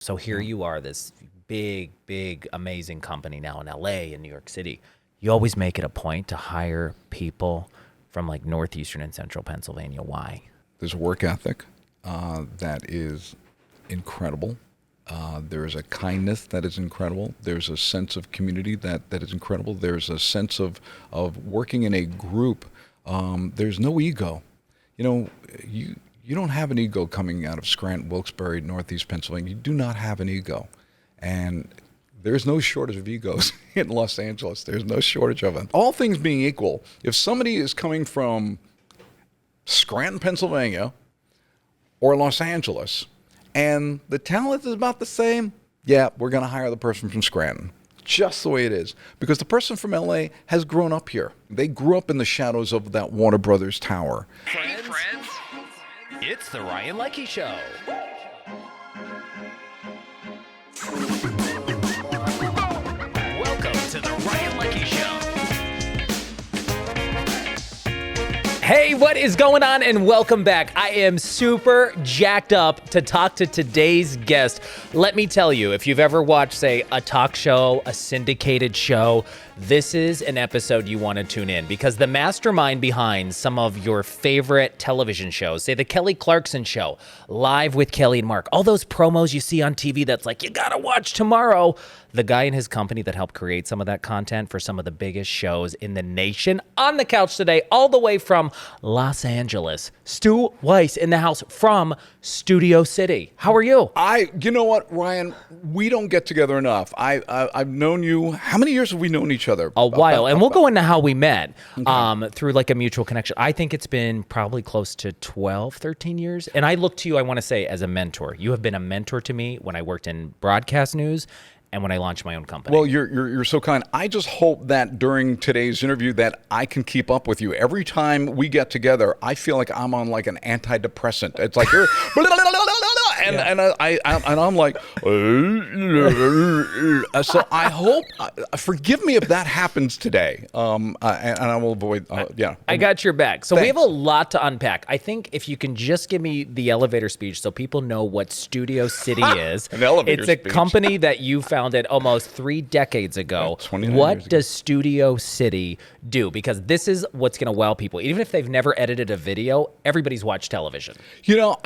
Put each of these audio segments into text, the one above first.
So here you are, this big, amazing company now in LA and New York City. You always make it a point to hire people from like Northeastern and Central Pennsylvania. Why? There's a work ethic that is incredible. There is a kindness that is incredible. There's a sense of community that is incredible. There's a sense of working in a group. There's no ego. You know, you don't have an ego coming out of Scranton, Wilkes-Barre, Northeast Pennsylvania. You do not have an ego. And there's no shortage of egos in Los Angeles. There's no shortage of them. All things being equal, if somebody is coming from Scranton, Pennsylvania, or Los Angeles, and the talent is about the same, yeah, we're going to hire the person from Scranton. Just the way it is. Because the person from LA has grown up here. They grew up in the shadows of that Warner Brothers tower. Hey, friends. It's the Ryan Leckey Show. Welcome to the Ryan Leckey Show. Hey, what is going on? And welcome back. I am super jacked up to talk to today's guest. Let me tell you, if you've ever watched, say, a talk show, a syndicated show, this is an episode you want to tune in because the mastermind behind some of your favorite television shows, say the Kelly Clarkson Show, Live with Kelly and Mark, all those promos you see on TV that's like, you gotta watch tomorrow. The guy in his company that helped create some of that content for some of the biggest shows in the nation. On the couch today, all the way from Los Angeles, Stu Weiss in the house from Studio City. How are you? You know what, Ryan? We don't get together enough. I've known you. How many years have we known each other? A while. And we'll go into how we met through like a mutual connection. I think it's been probably close to 12, 13 years. And I look to you, I want to say, as a mentor. You have been a mentor to me when I worked in broadcast news and when I launched my own company. Well, you're so kind. I just hope that during today's interview that I can keep up with you. Every time we get together, I feel like I'm on like an antidepressant. It's like you're and I'm like so I hope forgive me if that happens today. And I will avoid I got your back. So Thanks. we have a lot to unpack. I think if you can just give me the elevator speech so people know what Studio City is. An elevator It's a speech. company that you founded almost 3 decades ago. 29 What years ago. does Studio City do? Because this is what's going to wow people. Even if they've never edited a video, everybody's watched television. You know,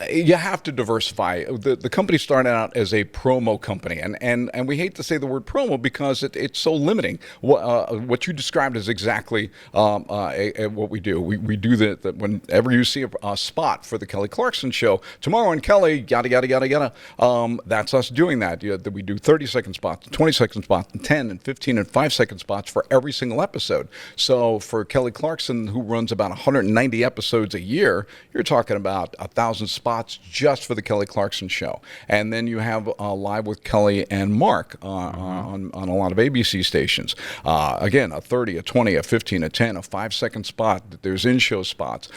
you have to diversify. The company started out as a promo company, and we hate to say the word promo because it's so limiting. What you described is exactly what we do. We do that whenever you see a spot for the Kelly Clarkson Show, tomorrow on Kelly, yada. That's us doing that. We do 30-second spots, 20-second spots, and 10 and 15 and 5-second spots for every single episode. So for Kelly Clarkson, who runs about 190 episodes a year, you're talking about 1,000 spots just for the Kelly Clarkson Show. And then you have Live with Kelly and Mark on a lot of ABC stations. Again, a 30, a 20, a 15, a 10, a 5-second spot. There's in-show spots.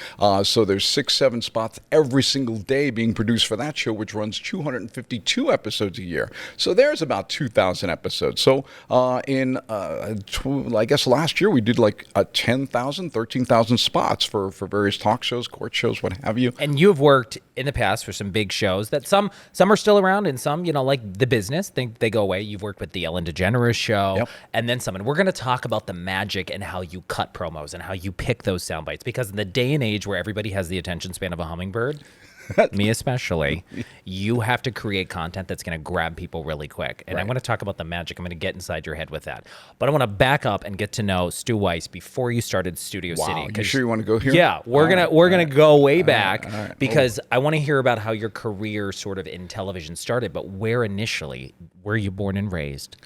So there's 6, 7 spots every single day being produced for that show, which runs 252 episodes a year. So there's about 2,000 episodes. So I guess last year we did like 10,000, 13,000 spots for various talk shows, court shows, what have you. And you've worked in the past for some big shows that some are still around and some, like The Business, they go away. You've worked with the Ellen DeGeneres Show. Yep. And then some. And we're going to talk about the magic and how you cut promos and how you pick those sound bites. Because in the day and age where everybody has the attention span of a hummingbird, me especially, you have to create content that's going to grab people really quick. And Right. I'm going to talk about the magic. I'm going to get inside your head with that. But I want to back up and get to know Stu Weiss before you started Studio City. Wow, you sure you want to go here? Yeah, we're gonna go way back all right. because I want to hear about how your career sort of in television started. But where initially were you born and raised?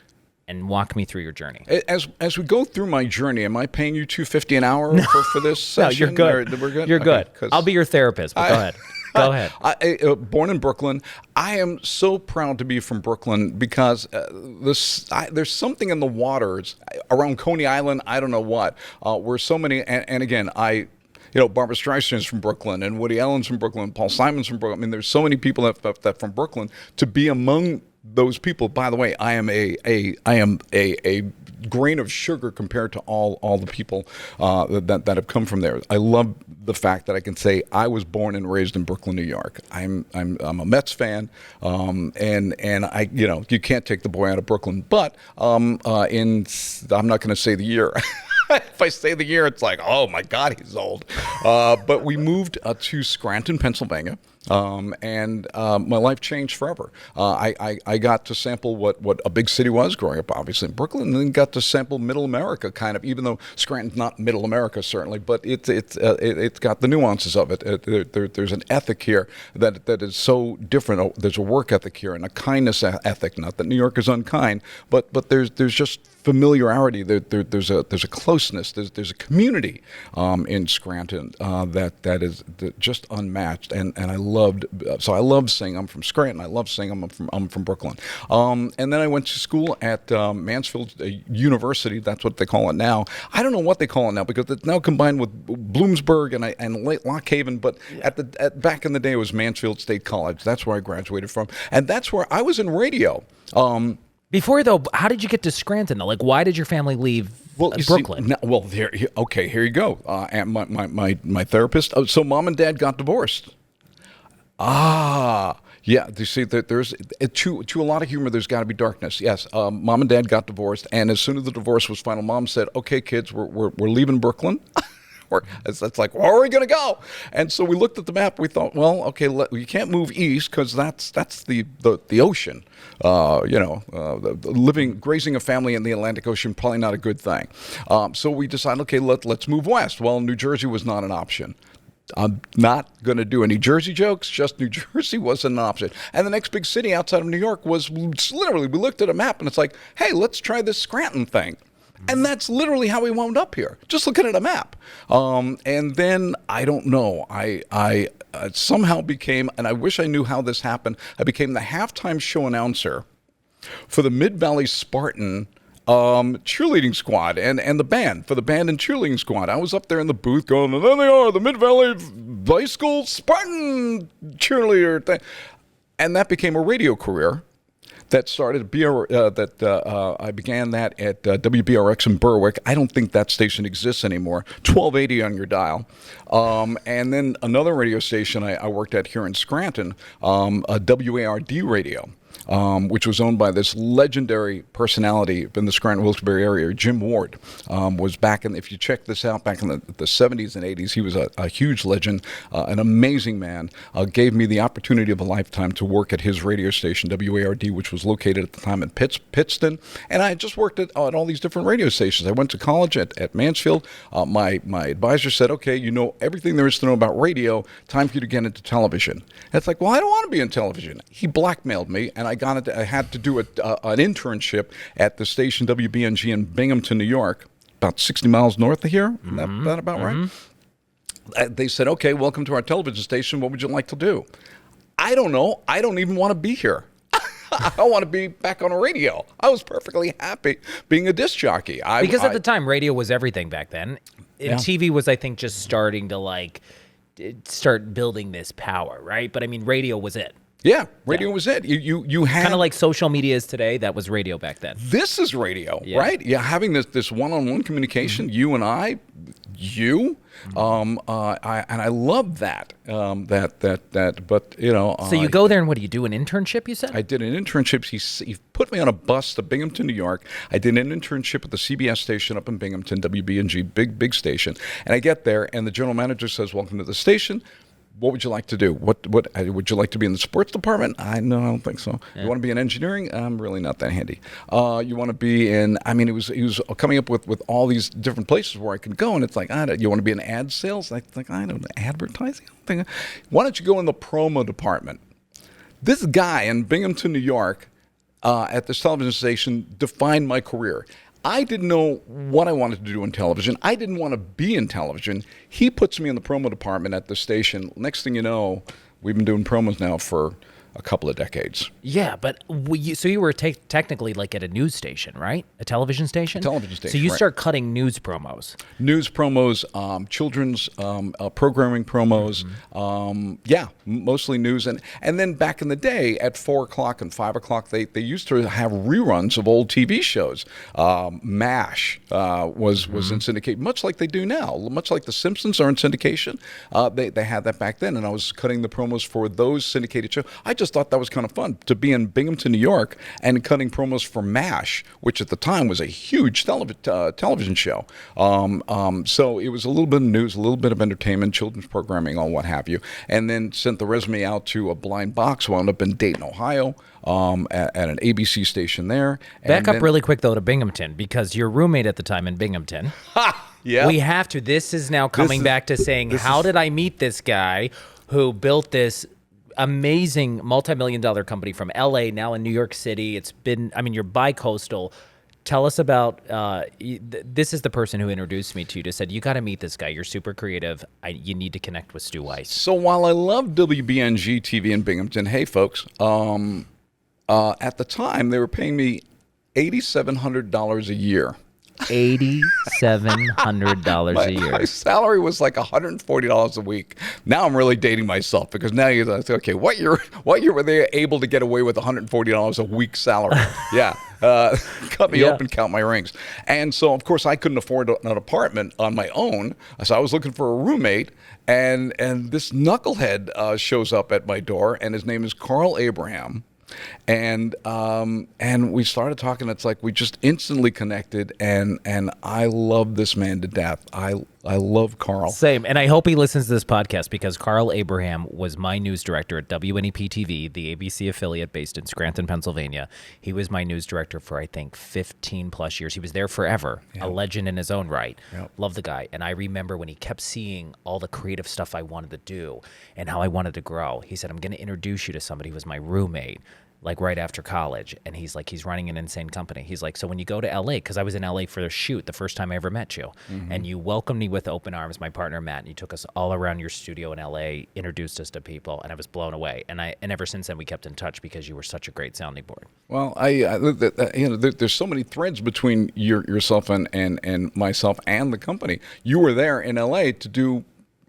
And walk me through your journey. As we go through my journey, am I paying you $250 an hour for this No, session? you're good. Or we're good? You're Okay, good. I'll be your therapist. But go ahead. Go ahead. Born in Brooklyn, I am so proud to be from Brooklyn because there's something in the waters around Coney Island, I don't know what, where so many, and again, Barbra Streisand's from Brooklyn, and Woody Allen's from Brooklyn, Paul Simon's from Brooklyn. I mean, there's so many people that from Brooklyn. To be among those people. By the way, I am a grain of sugar compared to all the people that have come from there. I love the fact that I can say I was born and raised in Brooklyn, New York. I'm a Mets fan, and I, you can't take the boy out of Brooklyn. But I'm not going to say the year. If I say the year, it's like, oh my God, he's old. But we moved to Scranton, Pennsylvania. And my life changed forever. I got to sample what a big city was growing up, obviously in Brooklyn, and then got to sample Middle America, kind of. Even though Scranton's not Middle America, certainly, but it's got the nuances of it. There's an ethic here that is so different. There's a work ethic here and a kindness ethic. Not that New York is unkind, but there's just familiarity. There's a closeness. There's a community in Scranton that is just unmatched, and I love saying I'm from Scranton. I love saying I'm from Brooklyn. And then I went to school at Mansfield University. That's what they call it now. I don't know what they call it now because it's now combined with Bloomsburg and Lock Haven. But back in the day, it was Mansfield State College. That's where I graduated from, and that's where I was in radio. Before, though, how did you get to Scranton, though? Like, why did your family leave Brooklyn? Here you go. And my therapist. Oh, so mom and dad got divorced. Yeah. You see, there's to a lot of humor. There's got to be darkness. Yes. Mom and dad got divorced, and as soon as the divorce was final, mom said, "Okay, kids, we're leaving Brooklyn." It's like, where are we going to go? And so we looked at the map. We thought, well, okay, you can't move east because that's the ocean. Grazing a family in the Atlantic Ocean, probably not a good thing. So we decided, okay, let's move west. Well, New Jersey was not an option. I'm not going to do any Jersey jokes, just New Jersey wasn't an option. And the next big city outside of New York was literally, we looked at a map and it's like, hey, let's try this Scranton thing. And that's literally how we wound up here, just looking at a map. And then, I don't know, I somehow became, and I wish I knew how this happened, I became the halftime show announcer for the Mid-Valley Spartan cheerleading squad and the band, for the band and cheerleading squad. I was up there in the booth going, and there they are, the Mid-Valley High School Spartan cheerleader thing. And that became a radio career. That started I began that at WBRX in Berwick. I don't think that station exists anymore. 1280 on your dial. And then another radio station I worked at here in Scranton, a WARD radio. Which was owned by this legendary personality in the Scranton-Wilkes-Barre area, Jim Ward, was back in, if you check this out, back in the 70s and 80s, he was a huge legend, an amazing man, gave me the opportunity of a lifetime to work at his radio station, WARD, which was located at the time in Pittston, and I just worked at all these different radio stations. I went to college at Mansfield. My advisor said, okay, you know everything there is to know about radio, time for you to get into television. And it's like, well, I don't want to be in television. He blackmailed me, and I had to do an internship at the station WBNG in Binghamton, New York, about 60 miles north of here. That about right? They said, okay, welcome to our television station. What would you like to do? I don't know. I don't even want to be here. I don't want to be back on a radio. I was perfectly happy being a disc jockey. Because at the time, radio was everything back then. And TV was, I think, just starting to start building this power, right? But I mean, radio was it. Yeah, radio was it. You had kind of like social media is today. That was radio back then. This is radio, right? Yeah, having this one-on-one communication, you and I, and I love that. But you know. So you go there and what do you do? An internship? You said. I did an internship. He put me on a bus to Binghamton, New York. I did an internship at the CBS station up in Binghamton, WBNG, big station. And I get there, and the general manager says, "Welcome to the station. What would you like to do? What would you like to be in the sports department? I don't think so. Yeah. You want to be in engineering? I'm really not that handy. You want to be in? I mean, he was coming up with all these different places where I could go, and it's like, you want to be in ad sales? I don't know, advertising. Why don't you go in the promo department? This guy in Binghamton, New York, at this television station, defined my career. I didn't know what I wanted to do in television. I didn't want to be in television. He puts me in the promo department at the station. Next thing you know, we've been doing promos now for a couple of decades. Yeah, but so you were technically like at a news station, right? A television station? Television station, So you right. start cutting news promos. News promos, children's programming promos, mostly news. And then back in the day at 4 o'clock and 5 o'clock, they used to have reruns of old TV shows. MASH was in syndication, much like they do now, much like The Simpsons are in syndication. They had that back then, and I was cutting the promos for those syndicated shows. I just thought that was kind of fun to be in Binghamton, New York, and cutting promos for MASH, which at the time was a huge television show. So it was a little bit of news, a little bit of entertainment, children's programming, all what have you, and then sent the resume out to a blind box. Wound up in Dayton, Ohio, at an ABC station there. Back up really quick though to Binghamton, because your roommate at the time in Binghamton. Yeah, we have to. This is now coming back to saying, how did I meet this guy who built this amazing multi-million-dollar company from LA, now in New York City? It's been, I mean, you're bi-coastal. Tell us about, this is the person who introduced me to you, just said, you got to meet this guy. You're super creative. You need to connect with Stu Weiss. So while I love WBNG TV in Binghamton, hey folks, at the time they were paying me $8,700 a year. $8,700 a year. My salary was like $140 a week. Now I'm really dating myself, because now you say, okay, what year were they able to get away with $140 a week salary? Yeah. Cut me open, count my rings. And so, of course, I couldn't afford an apartment on my own, so I was looking for a roommate, and this knucklehead shows up at my door, and his name is Carl Abraham. And we started talking. It's like we just instantly connected, and I love this man to death. I love Carl. Same, and I hope he listens to this podcast, because Carl Abraham was my news director at WNEP TV, the ABC affiliate based in Scranton, Pennsylvania. He was my news director for, I think, 15 plus years. He was there forever, a legend in his own right. Yep. Love the guy. And I remember when he kept seeing all the creative stuff I wanted to do and how I wanted to grow, he said, I'm going to introduce you to somebody who was my roommate, like right after college. And he's like, he's running an insane company. He's like, so when you go to LA, because I was in LA for a shoot the first time I ever met you, and you welcomed me with open arms, my partner Matt, and you took us all around your studio in LA, introduced us to people, and I was blown away. And ever since then we kept in touch, because you were such a great sounding board. Well, there's so many threads between yourself and myself and the company. You were there in LA to do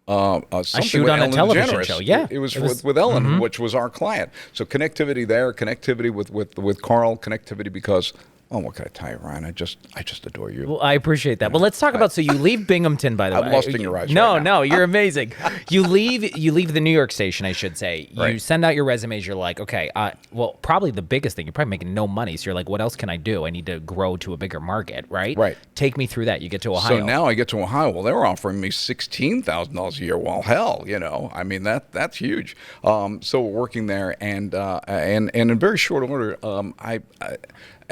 I shoot on a television show. Yeah, it was with Ellen, which was our client. So connectivity there, connectivity with Carl, connectivity because. Oh, what can I tell you, Ryan? I just adore you. Well, I appreciate that. Well, let's talk about, so you leave Binghamton, by the way. I'm lost in your eyes. No, you're amazing. You leave the New York station, I should say. You send out your resumes. You're like, okay, well, probably the biggest thing, you're probably making no money. So you're like, what else can I do? I need to grow to a bigger market, right? Right. Take me through that. You get to Ohio. So now I get to Ohio. Well, they were offering me $16,000 a year. Well, hell, I mean, that's huge. So we're working there, and in very short order,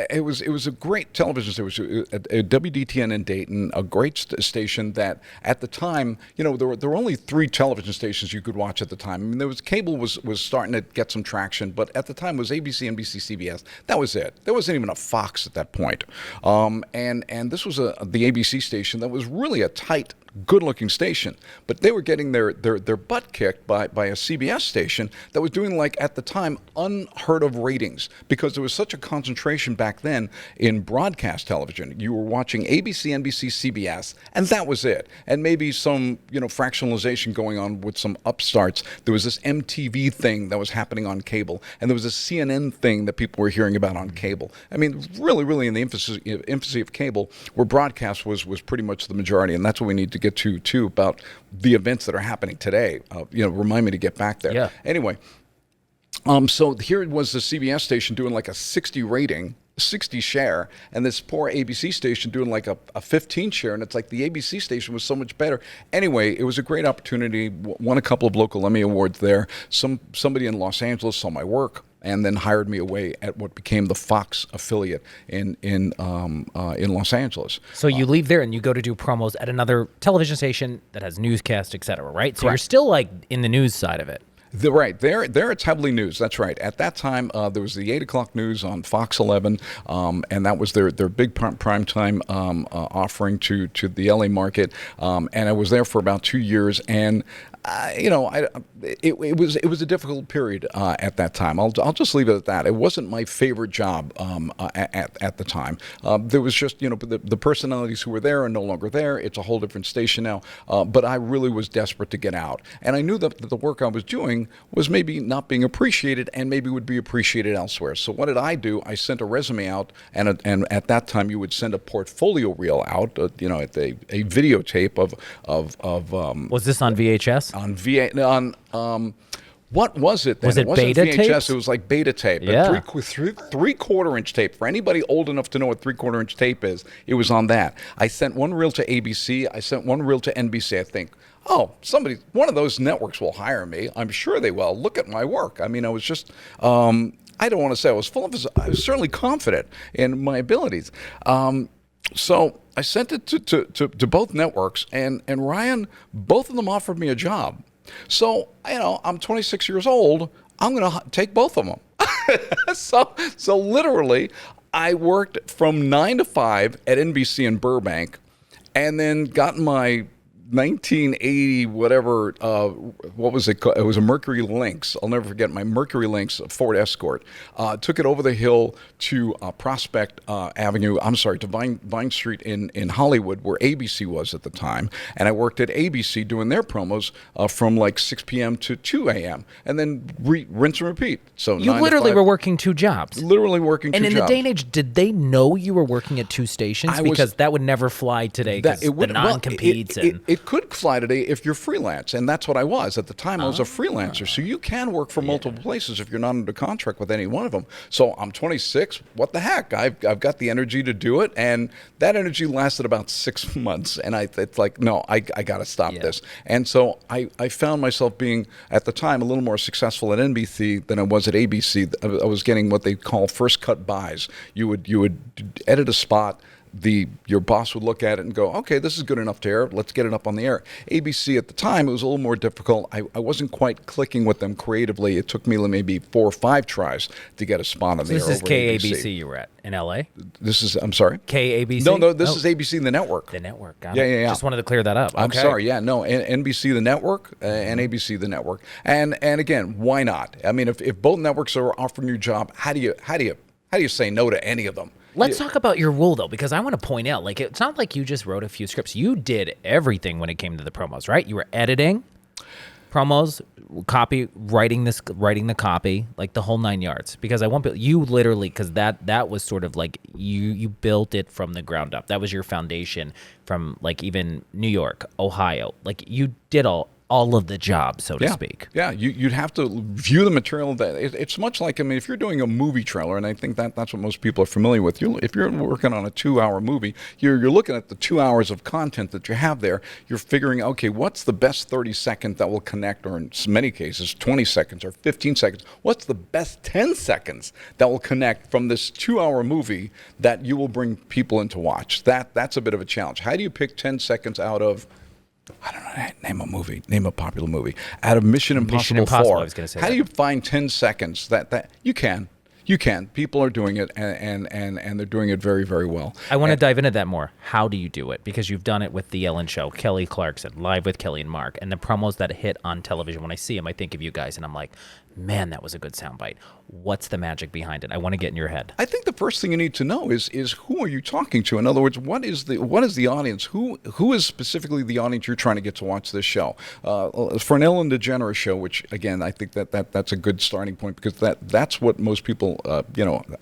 it was a great television station. It was a WDTN in Dayton, a great station that at the time, there were only 3 television stations you could watch at the time. I mean, there was cable was starting to get some traction, but at the time it was ABC, NBC, CBS. That was it. There wasn't even a Fox at that point. And this was the ABC station that was really a tight, good-looking station, but they were getting their butt kicked by a CBS station that was doing, like, at the time, unheard of ratings, because there was such a concentration back then in broadcast television. You were watching ABC, NBC, CBS, and that was it. And maybe some, fractionalization going on with some upstarts. There was this MTV thing that was happening on cable, and there was a CNN thing that people were hearing about on cable. I mean, really in the infancy of cable, where broadcast was pretty much the majority, and that's what we need to get to too, about the events that are happening today. Remind me to get back there. Yeah. Anyway, so here it was, the CBS station doing like a 60 rating, 60 share, and this poor ABC station doing like a 15 share, and it's like the ABC station was so much better. Anyway, it was a great opportunity. Won a couple of local Emmy Awards there. Somebody in Los Angeles saw my work and then hired me away at what became the Fox affiliate in Los Angeles. So you leave there and you go to do promos at another television station that has newscast, et cetera, right? So Correct. You're still like in the news side of it. Right. There it's heavily news. That's right. At that time, there was the 8 o'clock news on Fox 11, and that was their big prime time offering to the LA market. And I was there for about 2 years, and it was a difficult period at that time. I'll just leave it at that. It wasn't my favorite job at the time. There was just the personalities who were there are no longer there. It's a whole different station now. But I really was desperate to get out, and I knew that the work I was doing was maybe not being appreciated, and maybe would be appreciated elsewhere. So what did I do? I sent a resume out, and at that time you would send a portfolio reel out, a videotape of. Was this on VHS? What was it then? Was it wasn't beta VHS, tapes? It was like beta tape. Yeah. Three-quarter inch tape. For anybody old enough to know what three-quarter inch tape is, it was on that. I sent one reel to ABC. I sent one reel to NBC. I think, one of those networks will hire me. I'm sure they will. Look at my work. I mean, I was just, I don't want to say I was I was certainly confident in my abilities. So I sent it to both networks, and Ryan, both of them offered me a job. So, I'm 26 years old. I'm going to take both of them. So literally, I worked from 9 to 5 at NBC in Burbank, and then got my 1980 whatever, what was it called? It was a Mercury Lynx. I'll never forget my Mercury Lynx Ford Escort. Took it over the hill to Prospect Avenue. I'm sorry, to Vine Street in Hollywood, where ABC was at the time. And I worked at ABC doing their promos from like 6 p.m. to 2 a.m. and then rinse and repeat. So you literally were working two jobs. Literally working two jobs. And in the day and age, did they know you were working at two stations? Because that would never fly today. Because the non-competes It could fly today if you're freelance, and that's what I was. At the time, I was a freelancer, so you can work for multiple places if you're not under contract with any one of them. So I'm 26. What the heck? I've got the energy to do it, and that energy lasted about 6 months, and it's like, no, I got to stop this. And so I found myself being, at the time, a little more successful at NBC than I was at ABC. I was getting what they call first cut buys. You would edit a spot. Your boss would look at it and go, okay, this is good enough to air. Let's get it up on the air. ABC at the time, it was a little more difficult. I wasn't quite clicking with them creatively. It took me maybe 4 or 5 tries to get a spot on the air. This is KABC you were at in LA? This is, I'm sorry? KABC? No, this is ABC, the network. The network. Yeah. Just wanted to clear that up. Okay. I'm sorry. Yeah, no, NBC, the network, and ABC, the network. And again, why not? I mean, if both networks are offering you a job, how do you say no to any of them? Let's talk about your role, though, because I want to point out, it's not like you just wrote a few scripts. You did everything when it came to the promos, right? You were editing promos, copy, writing the copy, like the whole 9 yards. Because you literally, because that was sort of like you built it from the ground up. That was your foundation from even New York, Ohio. You did all of the job, so to speak. Yeah, you'd have to view the material. It's much like, if you're doing a movie trailer, and I think that's what most people are familiar with. If you're working on a 2-hour movie, you're looking at the 2 hours of content that you have there. You're figuring, okay, what's the best 30 seconds that will connect, or in many cases, 20 seconds or 15 seconds. What's the best 10 seconds that will connect from this 2-hour movie that you will bring people in to watch? That's a bit of a challenge. How do you pick 10 seconds out of, I don't know, name a popular movie. Out of Mission Impossible 4. I was going to say How do you find 10 seconds that you can? You can. People are doing it, and they're doing it very, very well. I want to dive into that more. How do you do it? Because you've done it with The Ellen Show, Kelly Clarkson, Live with Kelly and Mark, and the promos that hit on television. When I see them, I think of you guys, and I'm like, man, that was a good soundbite. What's the magic behind it? I want to get in your head. I think the first thing you need to know is who are you talking to? In other words, what is the audience? Who is specifically the audience you're trying to get to watch this show? For an Ellen DeGeneres show, which again I think that's a good starting point, because that's what most people a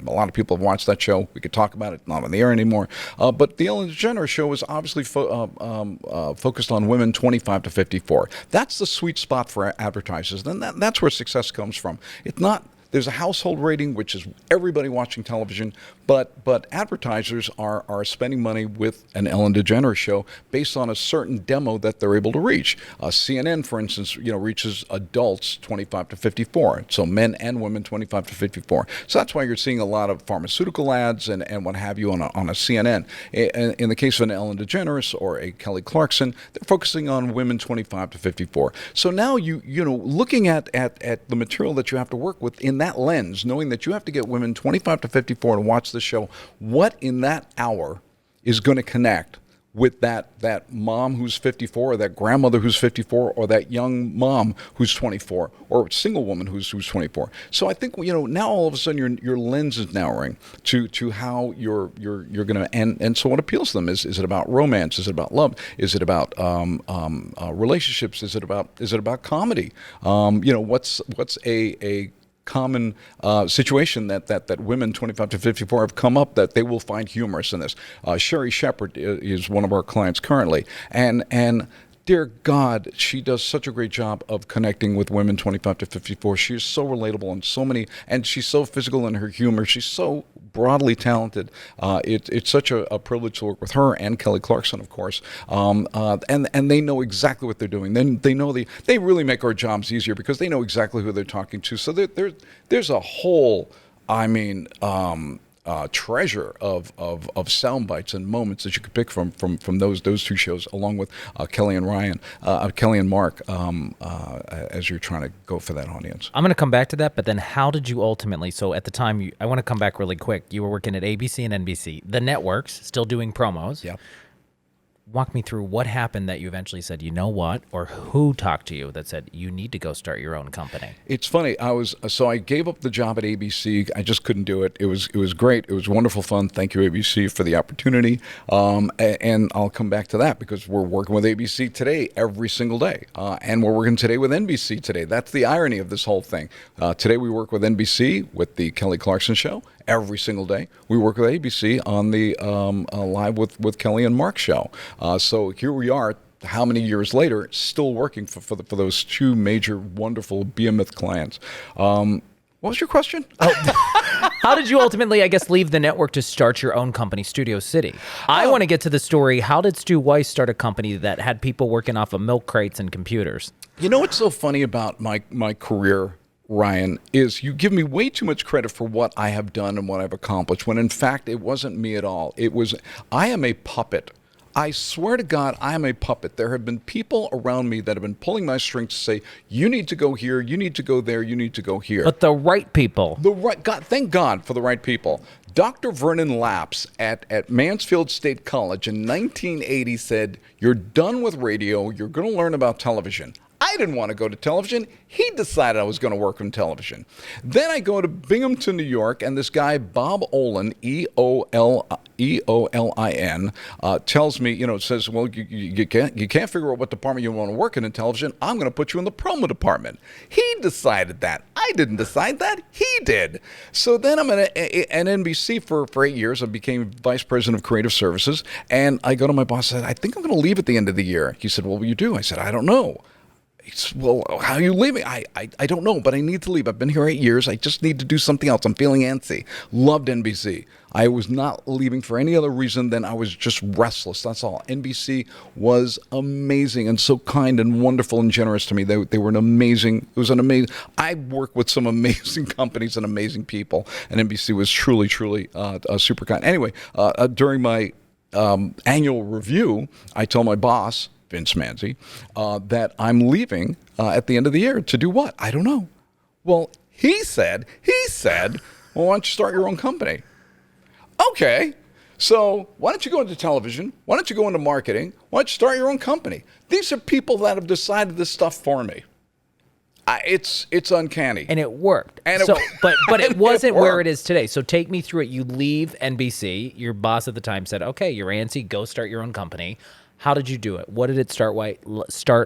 lot of people have watched that show. We could talk about it, not on the air anymore. But the Ellen DeGeneres show is obviously focused on women 25 to 54. That's the sweet spot for advertisers. Then that's where success comes from. It's not. There's a household rating, which is everybody watching television, but advertisers are spending money with an Ellen DeGeneres show based on a certain demo that they're able to reach. CNN, for instance, reaches adults 25 to 54, so men and women 25 to 54. So that's why you're seeing a lot of pharmaceutical ads and what have you on a CNN. In the case of an Ellen DeGeneres or a Kelly Clarkson, they're focusing on women 25 to 54. So now looking at the material that you have to work with in that lens, knowing that you have to get women 25 to 54 to watch the show, what in that hour is going to connect with that mom who's 54, or that grandmother who's 54, or that young mom who's 24, or single woman who's 24. So I think now all of a sudden your lens is narrowing to how you're gonna and so what appeals to them is it about romance? Is it about love? Is it about relationships? Is it about comedy? What's a common situation that women 25 to 54 have come up that they will find humorous in this. Sherry Shepard is one of our clients currently, and dear God, she does such a great job of connecting with women 25 to 54. She is so relatable in so many, and she's so physical in her humor. She's so broadly talented. It's such a privilege to work with her and Kelly Clarkson, of course. And they know exactly what they're doing. Then they know they really make our jobs easier because they know exactly who they're talking to. So there's a whole, treasure of sound bites and moments that you could pick from those two shows, along with Kelly and Mark, as you're trying to go for that audience. I'm going to come back to that, but then how did you ultimately? So at the time, I want to come back really quick. You were working at ABC and NBC, the networks, still doing promos. Yep. Walk me through what happened that you eventually said, you know what, or who talked to you that said you need to go start your own company. It's funny. I gave up the job at ABC. I just couldn't do it. It was great. It was wonderful fun. Thank you, ABC, for the opportunity. And I'll come back to that because we're working with ABC today every single day, and we're working today with NBC today. That's the irony of this whole thing. Today we work with NBC with the Kelly Clarkson Show. Every single day, we work with ABC on the Live with Kelly and Mark show. So here we are, how many years later, still working for those two major, wonderful behemoth clients. What was your question? How did you ultimately, I guess, leave the network to start your own company, Studio City? I want to get to the story. How did Stu Weiss start a company that had people working off of milk crates and computers? You know what's so funny about my career, Ryan, is you give me way too much credit for what I have done and what I've accomplished, when in fact it wasn't me at all. I am a puppet. I swear to God, I am a puppet. There have been people around me that have been pulling my strings to say, you need to go here, you need to go there, you need to go here. But the right people. Thank God for the right people. Dr. Vernon Lapps at Mansfield State College in 1980 said, you're done with radio, you're going to learn about television. I didn't want to go to television. He decided I was going to work on television. Then I go to Binghamton, New York, and this guy, Bob Olin, E-O-L-I-N, tells me, says, well, you can't figure out what department you want to work in television. I'm going to put you in the promo department. He decided that. I didn't decide that. He did. So then I'm at NBC for 8 years. I became vice president of creative services, and I go to my boss and said, I think I'm going to leave at the end of the year. He said, well, what will you do? I said, I don't know. He said, well, how are you leaving? I don't know, but I need to leave. I've been here 8 years. I just need to do something else. I'm feeling antsy. Loved NBC. I was not leaving for any other reason than I was just restless. That's all. NBC was amazing and so kind and wonderful and generous to me. They were I worked with some amazing companies and amazing people, and NBC was truly, truly super kind. Anyway, during my annual review, I told my boss, Vince Manzi, that I'm leaving at the end of the year to do what? I don't know. Well, he said, well, why don't you start your own company? Okay, so why don't you go into television? Why don't you go into marketing? Why don't you start your own company? These are people that have decided this stuff for me. It's uncanny. And it worked. But it wasn't where it is today. So take me through it. You leave NBC. Your boss at the time said, okay, you're antsy. Go start your own company. How did you do it? What did it start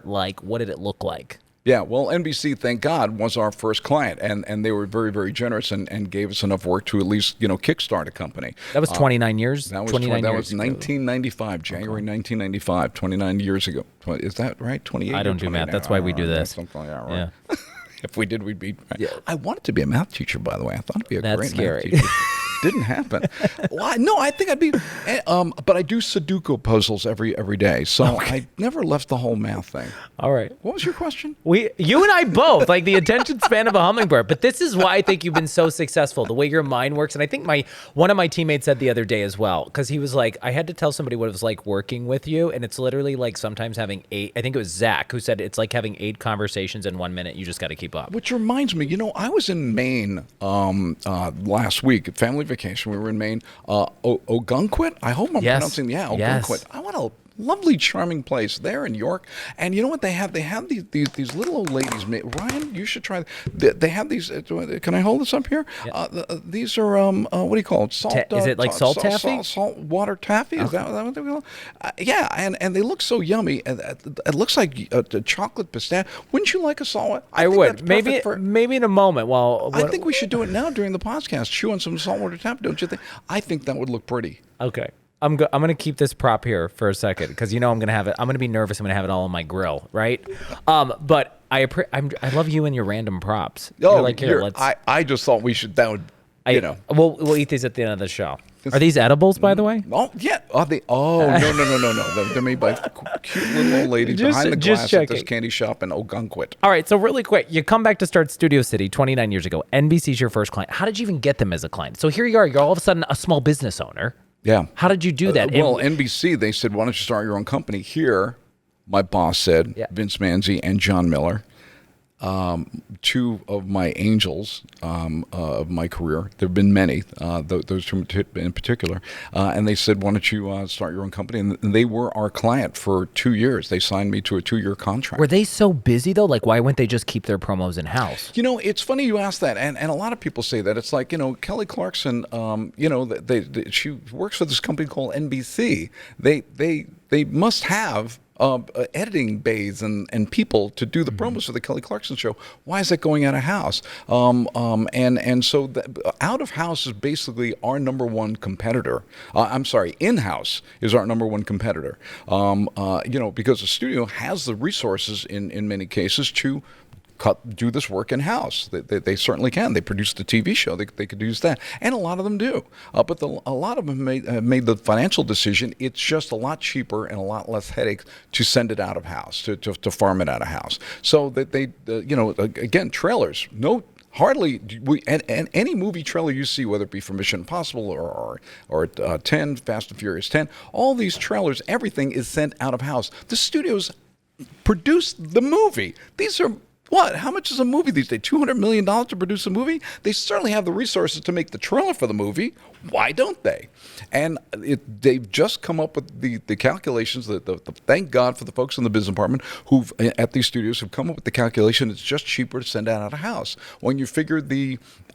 like? What did it look like? Yeah, well, NBC, thank God, was our first client, and they were very, very generous and gave us enough work to at least, kickstart a company. That was 29 years? That was 1995, January 1995, 29 years ago. Is that right? 28 I don't do math. That's why we do this. Something like that, right? Yeah. If we did, we'd be right. Yeah. I wanted to be a math teacher, by the way. I thought it'd be a great scary. math teacher. Didn't happen. Well, no, I think I'd be. But I do Sudoku puzzles every day, so I never left the whole math thing. All right. What was your question? You and I both, like the attention span of a hummingbird. But this is why I think you've been so successful, the way your mind works. And I think one of my teammates said the other day as well, because he was like, I had to tell somebody what it was like working with you, and it's literally like sometimes having 8. I think it was Zach who said it's like having 8 conversations in 1 minute. You just got to keep up. Which reminds me, I was in Maine last week, family vacation. We were in Maine. Ogunquit? I hope I'm Yes. pronouncing, Ogunquit. Yes. I want a lovely, charming place there in York. And you know what they have? They have these little old ladies. Ryan, you should try. They have these. Can I hold this up here? These are what do you call it? Salt. Is it like salt taffy? Salt water taffy. Is that what they call it? Yeah, and they look so yummy. It looks like a chocolate pistachio. Wouldn't you like a salt? I would. Maybe in a moment. Well, I think we should do it now during the podcast. Chew on some saltwater taffy, don't you think? I think that would look pretty. Okay. I'm going to keep this prop here for a second because I'm going to have it. I'm going to be nervous. I'm going to have it all on my grill, right? But I love you and your random props. Oh, like, here, I just thought we should. That would, We'll eat these at the end of the show. Are these edibles, by the way? Oh, yeah. Are they? Oh, no. They're made by cute little old ladies behind the glass at this candy shop in Ogunquit. All right, so really quick, you come back to start Studio City 29 years ago. NBC's your first client. How did you even get them as a client? So here you are. You're all of a sudden a small business owner. Yeah. How did you do that? NBC, they said, why don't you start your own company? Here, my boss said, Vince Manzi and John Miller, two of my angels of my career. There have been many, those two in particular. And they said, why don't you start your own company? And they were our client for 2 years. They signed me to a 2-year contract. Were they so busy, though? Like, why wouldn't they just keep their promos in-house? It's funny you ask that. And a lot of people say that. It's like, Kelly Clarkson, she works for this company called NBC. They must have editing bays and people to do the promos for the Kelly Clarkson show. Why is that going out of house? And so out of house is basically our number one competitor. In-house is our number one competitor. Because the studio has the resources in many cases to do this work in-house. They certainly can. They produce the TV show. They could use that. And a lot of them do. But a lot of them have made the financial decision. It's just a lot cheaper and a lot less headache to send it out of house, to farm it out of house. So that again, trailers, hardly and any movie trailer you see, whether it be for Mission Impossible or 10, Fast and Furious 10, all these trailers, everything is sent out of house. The studios produce the movie. These are how much is a movie these days? $200 million to produce a movie? They certainly have the resources to make the trailer for the movie. Why don't they? And they've just come up with the calculations. Thank God for the folks in the business department at these studios who've come up with the calculation. It's just cheaper to send out of house. When you figure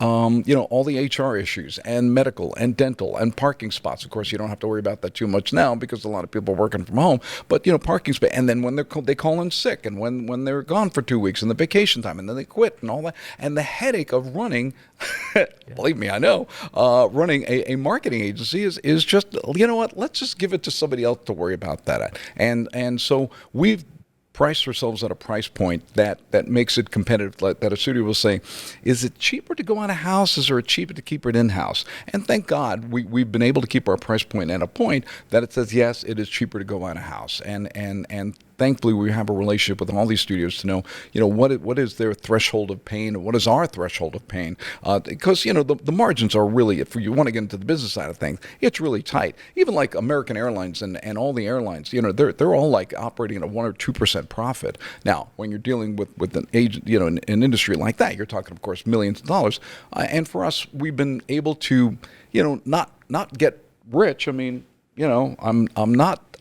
all the HR issues and medical and dental and parking spots. Of course, you don't have to worry about that too much now because a lot of people are working from home. But parking space, and then when they call in sick, and when they're gone for 2 weeks, and the vacation time, and then they quit, and all that, and the headache of running. Believe me, I know. Running a marketing agency is just, let's just give it to somebody else to worry about that. And so we've priced ourselves at a price point that makes it competitive, that a studio will say, is it cheaper to go out of house, or cheaper to keep it in-house? And thank God we've been able to keep our price point at a point that it says, yes, it is cheaper to go out of house. And thankfully, we have a relationship with all these studios to know, what is their threshold of pain, and what is our threshold of pain? Because, the margins are really, if you want to get into the business side of things, it's really tight. Even like American Airlines and all the airlines, they're all like operating at a 1 or 2% profit. Now, when you're dealing with an agent, an industry like that, you're talking, of course, millions of dollars. And for us, we've been able to, not get rich. I mean, I'm not.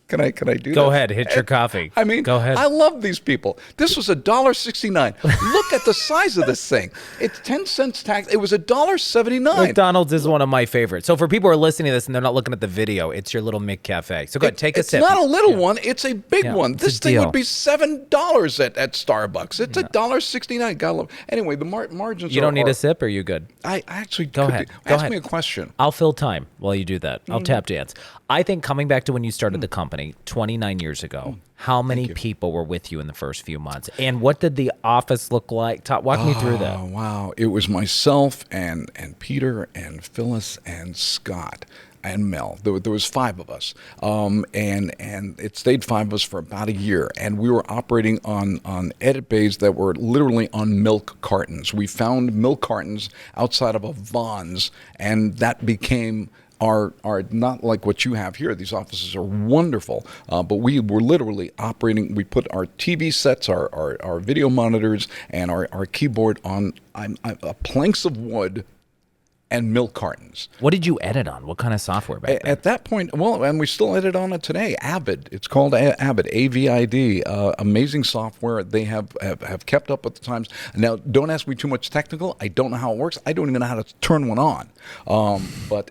Can I do that? Go ahead, hit your coffee. I mean, go ahead. I love these people. This was $1.69. Look at the size of this thing. It's 10 cents tax. It was $1.79. McDonald's is one of my favorites. So for people who are listening to this and they're not looking at the video, it's your little McCafe. So go ahead, take a sip. It's not a little one. It's a big one. This thing deal. would be $7 at Starbucks. It's $1.69. Gotta love. Anyway, the margins. You don't need a sip, or are you good? I actually go ahead. Ask me a question. I'll fill time while you do that. I'll tap dance. I think coming back to when you started the company 29 years ago, how many people were with you in the first few months? And what did the office look like? Walk me through that. Oh, wow. It was myself and Peter and Phyllis and Scott and Mel. There was 5 of us. And it stayed 5 of us for about a year. And we were operating on edit bays that were literally on milk cartons. We found milk cartons outside of a Vons, and that became are not like what you have here. These offices are wonderful, but we were literally operating. We put our TV sets, our video monitors, and our keyboard on planks of wood, and milk cartons. What did you edit on? What kind of software back then? At that point, well, and we still edit on it today. Avid, it's called Avid, AVID. Amazing software. They have kept up with the times. Now, don't ask me too much technical. I don't know how it works. I don't even know how to turn one on.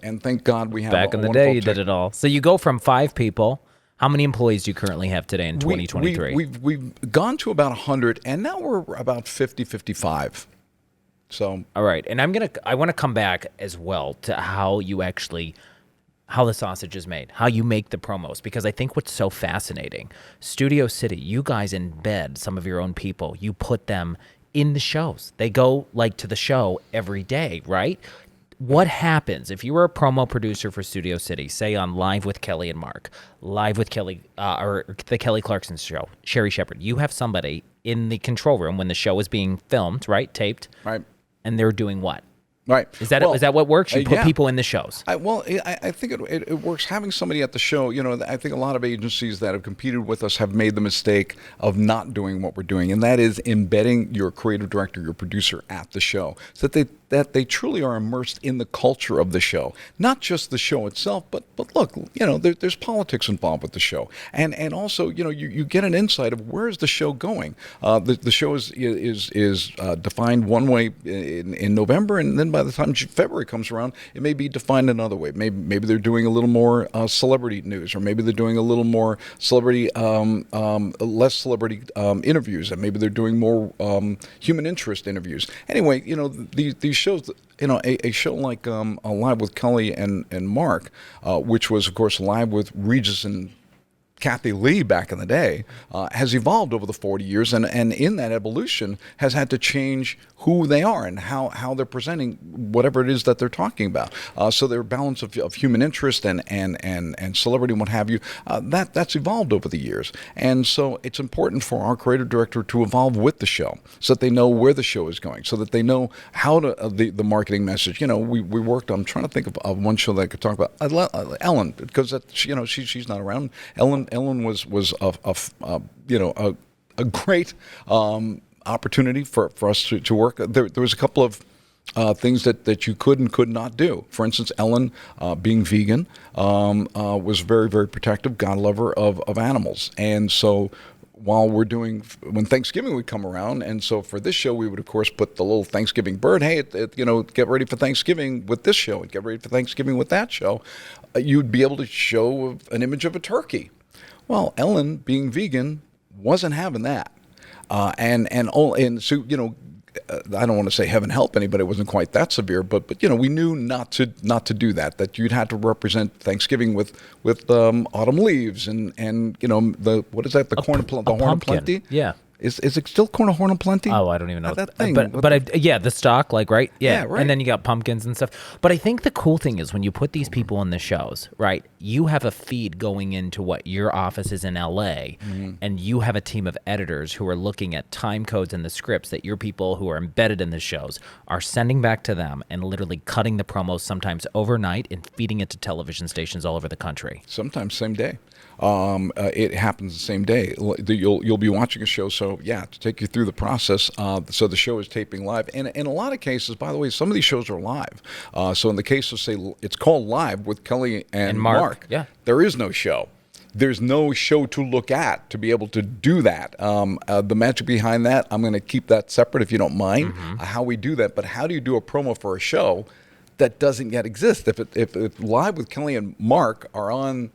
And thank God we have. Back in the day, you did it all. So you go from 5 people. How many employees do you currently have today in 2023? We've gone to about 100, and now we're about 50, 55. So all right, and I want to come back as well to how the sausage is made, how you make the promos, because I think what's so fascinating, Studio City, you guys embed some of your own people. You put them in the shows. They go like to the show every day, right? What happens if you were a promo producer for Studio City, say on Live with Kelly and Mark, Live with Kelly, or the Kelly Clarkson show, Sherry Shepherd? You have somebody in the control room when the show is being filmed, right, taped, right, and they're doing what? Right. Is that what works? You put people in the shows. I think it works. Having somebody at the show, I think a lot of agencies that have competed with us have made the mistake of not doing what we're doing, and that is embedding your creative director, your producer at the show, so that they truly are immersed in the culture of the show, not just the show itself, but look, there's politics involved with the show, and also you get an insight of where is the show going. The show is defined one way in November, and then by the time February comes around, it may be defined another way. Maybe they're doing a little more celebrity news, or maybe they're doing a little more celebrity, less celebrity interviews, and maybe they're doing more human interest interviews. Anyway, these shows, a show like Live with Kelly and Mark, which was, of course, Live with Regis and Kathy Lee back in the day, has evolved over the 40 years, and in that evolution has had to change who they are and how they're presenting whatever it is that they're talking about. So their balance of human interest and celebrity and what have you, that's evolved over the years. And so it's important for our creative director to evolve with the show, so that they know where the show is going, so that they know how to the marketing message. We worked on, I'm trying to think of one show that I could talk about, Ellen, because she's not around. Ellen was a great opportunity for us to work. There was a couple of things that you could and could not do. For instance, Ellen, being vegan, was very, very protective, God lover of animals. And so when Thanksgiving would come around, and so for this show, we would, of course, put the little Thanksgiving bird, hey, get ready for Thanksgiving with this show, and get ready for Thanksgiving with that show. You'd be able to show an image of a turkey. Well, Ellen, being vegan, wasn't having that. And so, I don't want to say heaven help anybody, it wasn't quite that severe, but we knew not to do that. That you'd have to represent Thanksgiving with autumn leaves and what is that, the horn of plenty? Yeah. Is it still corn of horn of plenty? Oh, I don't even know. That thing. But the stock, right? Yeah, right. And then you got pumpkins and stuff. But I think the cool thing is when you put these people in the shows, right, you have a feed going into what your office is in LA, and you have a team of editors who are looking at time codes in the scripts that your people who are embedded in the shows are sending back to them and literally cutting the promos sometimes overnight and feeding it to television stations all over the country. Sometimes same day. It happens the same day. You'll be watching a show, so to take you through the process. So the show is taping live, and in a lot of cases, by the way, some of these shows are live. So in the case of, say, it's called Live with Kelly and Mark. Yeah, there is no show. There's no show to look at to be able to do that. The magic behind that, I'm going to keep that separate if you don't mind, how we do that. But how do you do a promo for a show that doesn't yet exist? If Live with Kelly and Mark are on,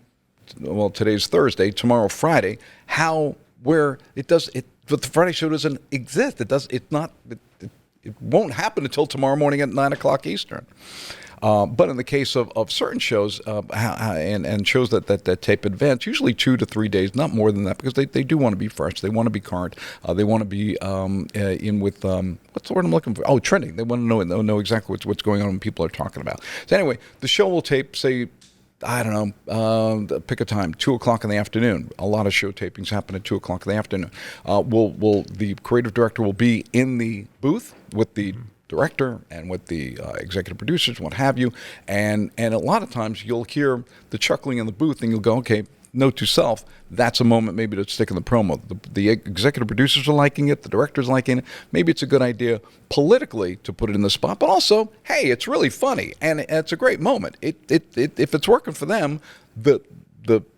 well, today's Thursday, tomorrow Friday, but the Friday show doesn't exist. It won't happen until tomorrow morning at 9 o'clock Eastern. But in the case of certain shows and shows that tape advance, usually 2 to 3 days, not more than that, because they do want to be fresh. They want to be current. They want to be in with what's the word I'm looking for? Oh, trending. They want to know exactly what's going on when people are talking about. So anyway, the show will tape, say, I don't know, pick a time, 2 o'clock in the afternoon. A lot of show tapings happen at 2 o'clock in the afternoon. The creative director will be in the booth with the director and with the executive producers, what have you. And a lot of times you'll hear the chuckling in the booth and you'll go, okay, note to self, that's a moment maybe to stick in the promo. The executive producers are liking it. The director's liking it. Maybe it's a good idea politically to put it in the spot, but also, hey, it's really funny, and it's a great moment. If it's working for them, the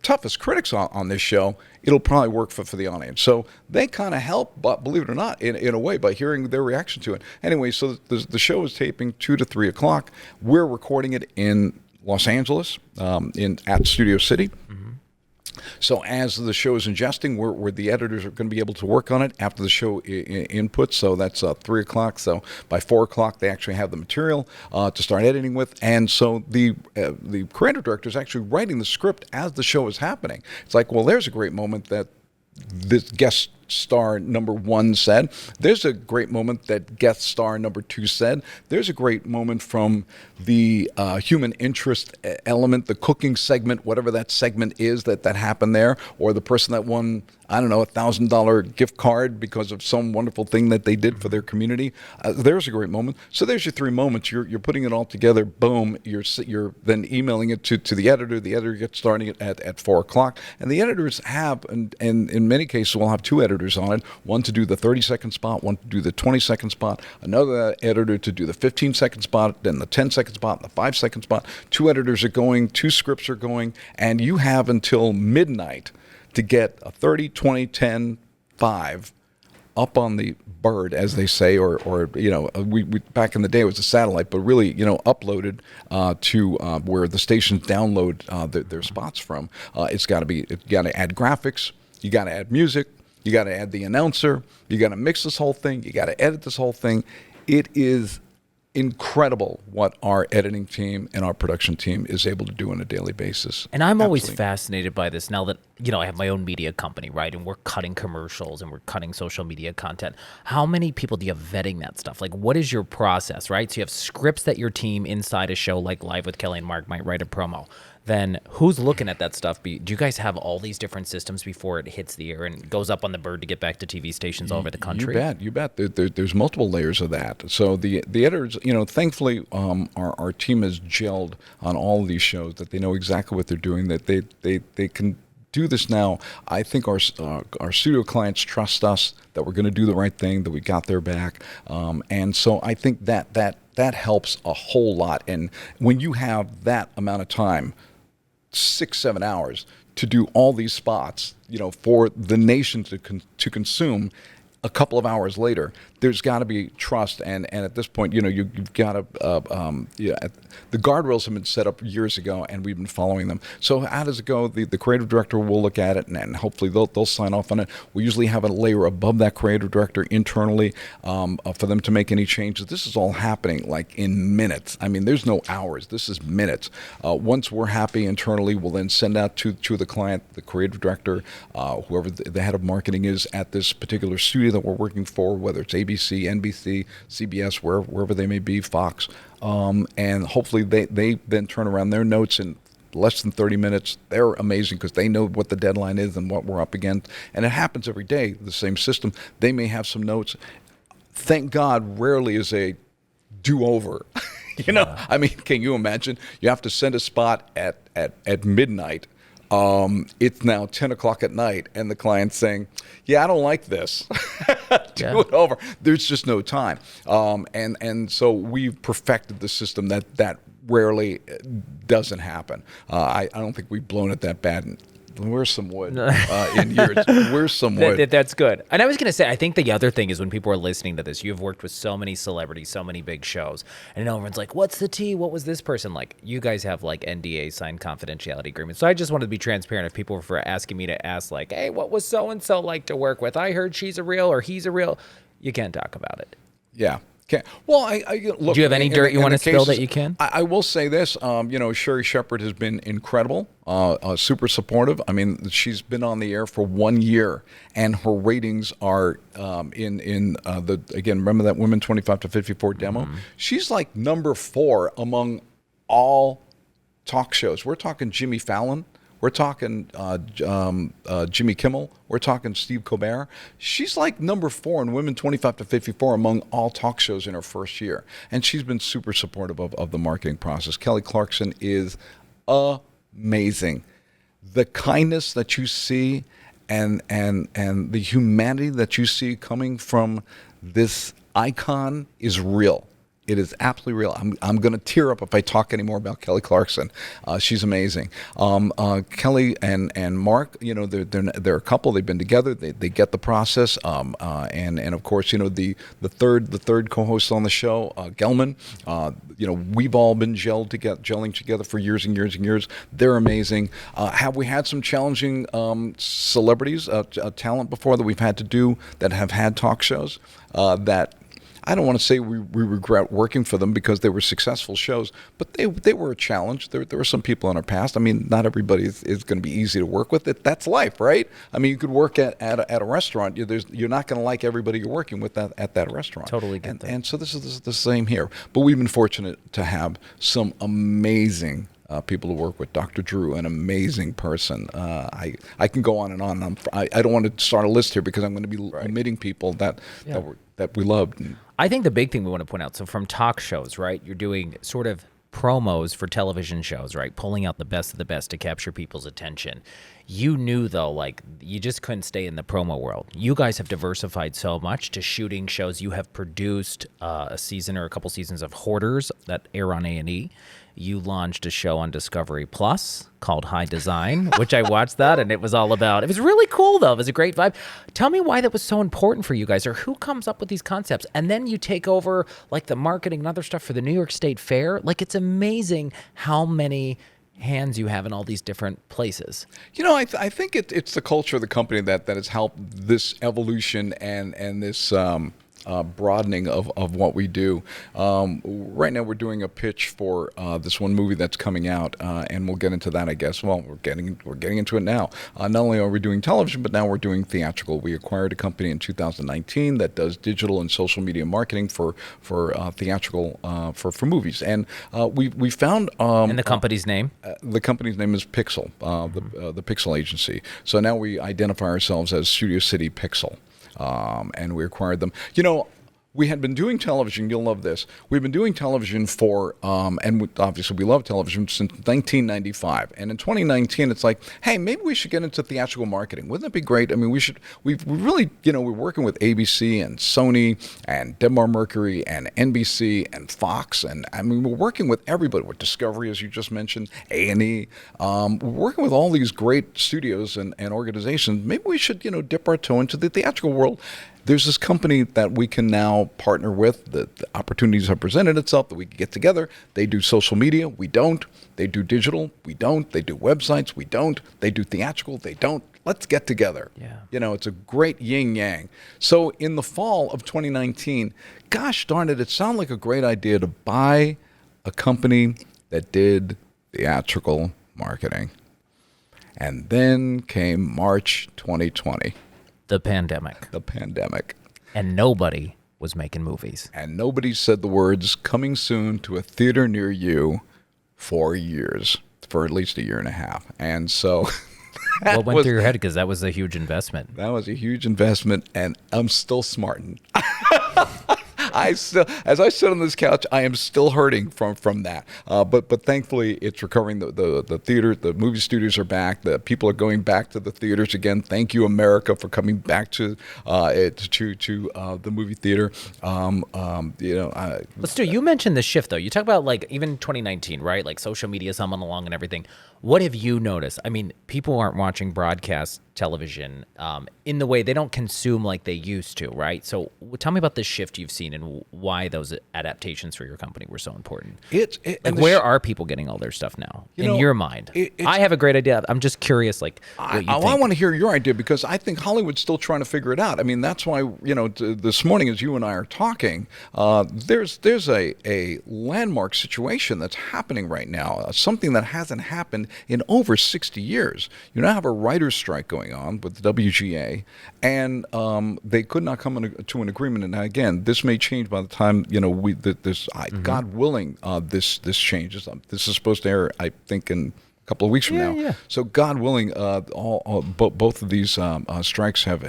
toughest critics on this show, it'll probably work for the audience. So they kind of help, but believe it or not, in a way, by hearing their reaction to it. Anyway, so the show is taping 2 to 3 o'clock. We're recording it in Los Angeles, at Studio City. So as the show is ingesting, where the editors are going to be able to work on it after the show input. So that's 3 o'clock. So by 4 o'clock, they actually have the material to start editing with. And so the creative director is actually writing the script as the show is happening. It's like, well, there's a great moment that this guest star number 1 said. There's a great moment that guest star number 2 said. There's a great moment from the human interest element, the cooking segment, whatever that segment is that happened there, or the person that won, I don't know, $1,000 gift card because of some wonderful thing that they did for their community. There's a great moment. So there's your 3 moments. You're putting it all together. Boom. You're then emailing it to the editor. The editor gets starting it at 4 o'clock. And the editors have, and in many cases, will have 2 editors on it. One to do the 30-second spot, one to do the 20-second spot, another editor to do the 15-second spot, then the 10-second spot, and the 5-second spot. 2 editors are going, 2 scripts are going, and you have until midnight to get a 30, 20, 10, 5 up on the bird, as they say, or we back in the day it was a satellite, but really, uploaded to where the stations download their spots from. You got to add graphics, you got to add music, you got to add the announcer, you got to mix this whole thing, you got to edit this whole thing. It is incredible what our editing team and our production team is able to do on a daily basis. And I'm always fascinated by this now that, I have my own media company, right? And we're cutting commercials and we're cutting social media content. How many people do you have vetting that stuff? Like, what is your process, right? So you have scripts that your team inside a show like Live with Kelly and Mark might write a promo. Then who's looking at that stuff? Do you guys have all these different systems before it hits the air and goes up on the bird to get back to TV stations all over the country? You bet. There's multiple layers of that. So the editors, thankfully, our team has gelled on all of these shows, that they know exactly what they're doing, that they can do this now. I think our studio clients trust us, that we're going to do the right thing, that we got their back, and so I think that helps a whole lot. And when you have that amount of time, 6-7 hours, to do all these spots, for the nation to consume, a couple of hours later, there's got to be trust, and at this point, you've got to. The guardrails have been set up years ago, and we've been following them. So how does it go? The creative director will look at it, and hopefully they'll sign off on it. We usually have a layer above that creative director internally for them to make any changes. This is all happening like in minutes. I mean, there's no hours. This is minutes. Once we're happy internally, we'll then send out to the client, the creative director, whoever the head of marketing is at this particular studio that we're working for, whether it's ABC, NBC, CBS, wherever they may be, Fox, and hopefully they then turn around their notes in less than 30 minutes. They're amazing because they know what the deadline is and what we're up against, and it happens every day, the same system. They may have some notes. Thank God, rarely is a do-over. I mean, can you imagine? You have to send a spot at midnight. It's now 10 o'clock at night, and the client's saying, I don't like this. Do it over. There's just no time. And so we've perfected the system that rarely doesn't happen. I don't think we've blown it that bad. Where's some wood in years? Where's some wood? That's good. And I was going to say, I think the other thing is when people are listening to this, you've worked with so many celebrities, so many big shows, and everyone's like, what's the tea? What was this person like? You guys have like NDA, signed confidentiality agreements. So I just wanted to be transparent. If people were asking me to ask like, hey, what was so-and-so like to work with? I heard she's a real or he's a real. You can't talk about it. Yeah. Well, I look. Do you have any dirt you want to spill that you can? I will say this. Sherry Shepherd has been incredible, super supportive. I mean, she's been on the air for 1 year, and her ratings are again. Remember that Women 25 to 54 demo? Mm-hmm. She's like number 4 among all talk shows. We're talking Jimmy Fallon. We're talking Jimmy Kimmel. We're talking Steve Colbert. She's like number 4 in Women 25 to 54 among all talk shows in her first year. And she's been super supportive of the marketing process. Kelly Clarkson is amazing. the kindness that you see and the humanity that you see coming from this icon is real. It is absolutely real. I'm going to tear up if I talk any more about Kelly Clarkson. She's amazing. Kelly and Mark, they're a couple. They've been together. They get the process. And of course, the third co-host on the show, Gelman. We've all been gelling together for years and years and years. They're amazing. Have we had some challenging celebrities, talent before that we've had to do that have had talk shows that? I don't want to say we regret working for them because they were successful shows, but they were a challenge. There were some people in our past. I mean, not everybody is going to be easy to work with. That's life, right? I mean, you could work at a restaurant. You're not going to like everybody you're working with at that restaurant. Totally get that. And so this is the same here. But we've been fortunate to have some amazing people to work with. Dr. Drew, an amazing person. I can go on and on. I don't want to start a list here because I'm going to be omitting people that we loved. I think the big thing we want to point out, so from talk shows, right, you're doing sort of promos for television shows, right, pulling out the best of the best to capture people's attention. You knew, though, like, you just couldn't stay in the promo world. You guys have diversified so much to shooting shows. You have produced a season or a couple seasons of Hoarders that air on A&E. You launched a show on Discovery Plus called High Design, which I watched that, and it was all about, it was really cool, though. It was a great vibe. Tell me why that was so important for you guys, or who comes up with these concepts? And then you take over, like, the marketing and other stuff for the New York State Fair. Like, it's amazing how many hands you have in all these different places. I think it's the culture of the company that has helped this evolution and this broadening of what we do. Right now we're doing a pitch for this one movie that's coming out, and we'll get into that, I guess. Well, we're getting into it now. Not only are we doing television, but now we're doing theatrical. We acquired a company in 2019 that does digital and social media marketing for theatrical for movies, and we found and the company's name. The company's name is Pixel, the Pixel agency. So now we identify ourselves as Studio City Pixel. And we acquired them. We had been doing television. You'll love this. We've been doing television for, obviously we love television since 1995. And in 2019, it's like, hey, maybe we should get into theatrical marketing. Wouldn't that be great? I mean, we really, we're working with ABC and Sony and Debmar Mercury and NBC and Fox. And I mean, we're working with everybody, with Discovery, as you just mentioned, A&E. We're working with all these great studios and organizations. Maybe we should, dip our toe into the theatrical world. There's this company that we can now partner with. The opportunities have presented itself that we can get together. They do social media. We don't. They do digital. We don't. They do websites. We don't. They do theatrical. They don't. Let's get together. Yeah. It's a great yin-yang. So in the fall of 2019, gosh darn it sounded like a great idea to buy a company that did theatrical marketing. And then came March 2020. The pandemic. And nobody was making movies. And nobody said the words, coming soon to a theater near you, for years, for at least a year and a half. And so... What went through your head? Because that was a huge investment. That was a huge investment, and I'm still smarting. As I sit on this couch, I am still hurting from that. But thankfully, it's recovering. The theater, the movie studios are back. The people are going back to the theaters again. Thank you, America, for coming back to the movie theater. Stu, you mentioned the shift, though. You talk about, like, even 2019, right? Like social media coming along and everything. What have you noticed? I mean, people aren't watching broadcast television in the way they don't consume like they used to, right? So tell me about this shift you've seen and why those adaptations for your company were so important. Where are people getting all their stuff now, in your mind? I have a great idea. I'm just curious, like, what you think. I want to hear your idea because I think Hollywood's still trying to figure it out. I mean, that's why, this morning as you and I are talking, there's a landmark situation that's happening right now, something that hasn't happened in over 60 years. You now have a writer's strike going on with the WGA, and they could not come to an agreement. And again, this may change by the time God willing, this changes. This is supposed to air, I think, in a couple of weeks from now. Yeah. So God willing, both of these strikes have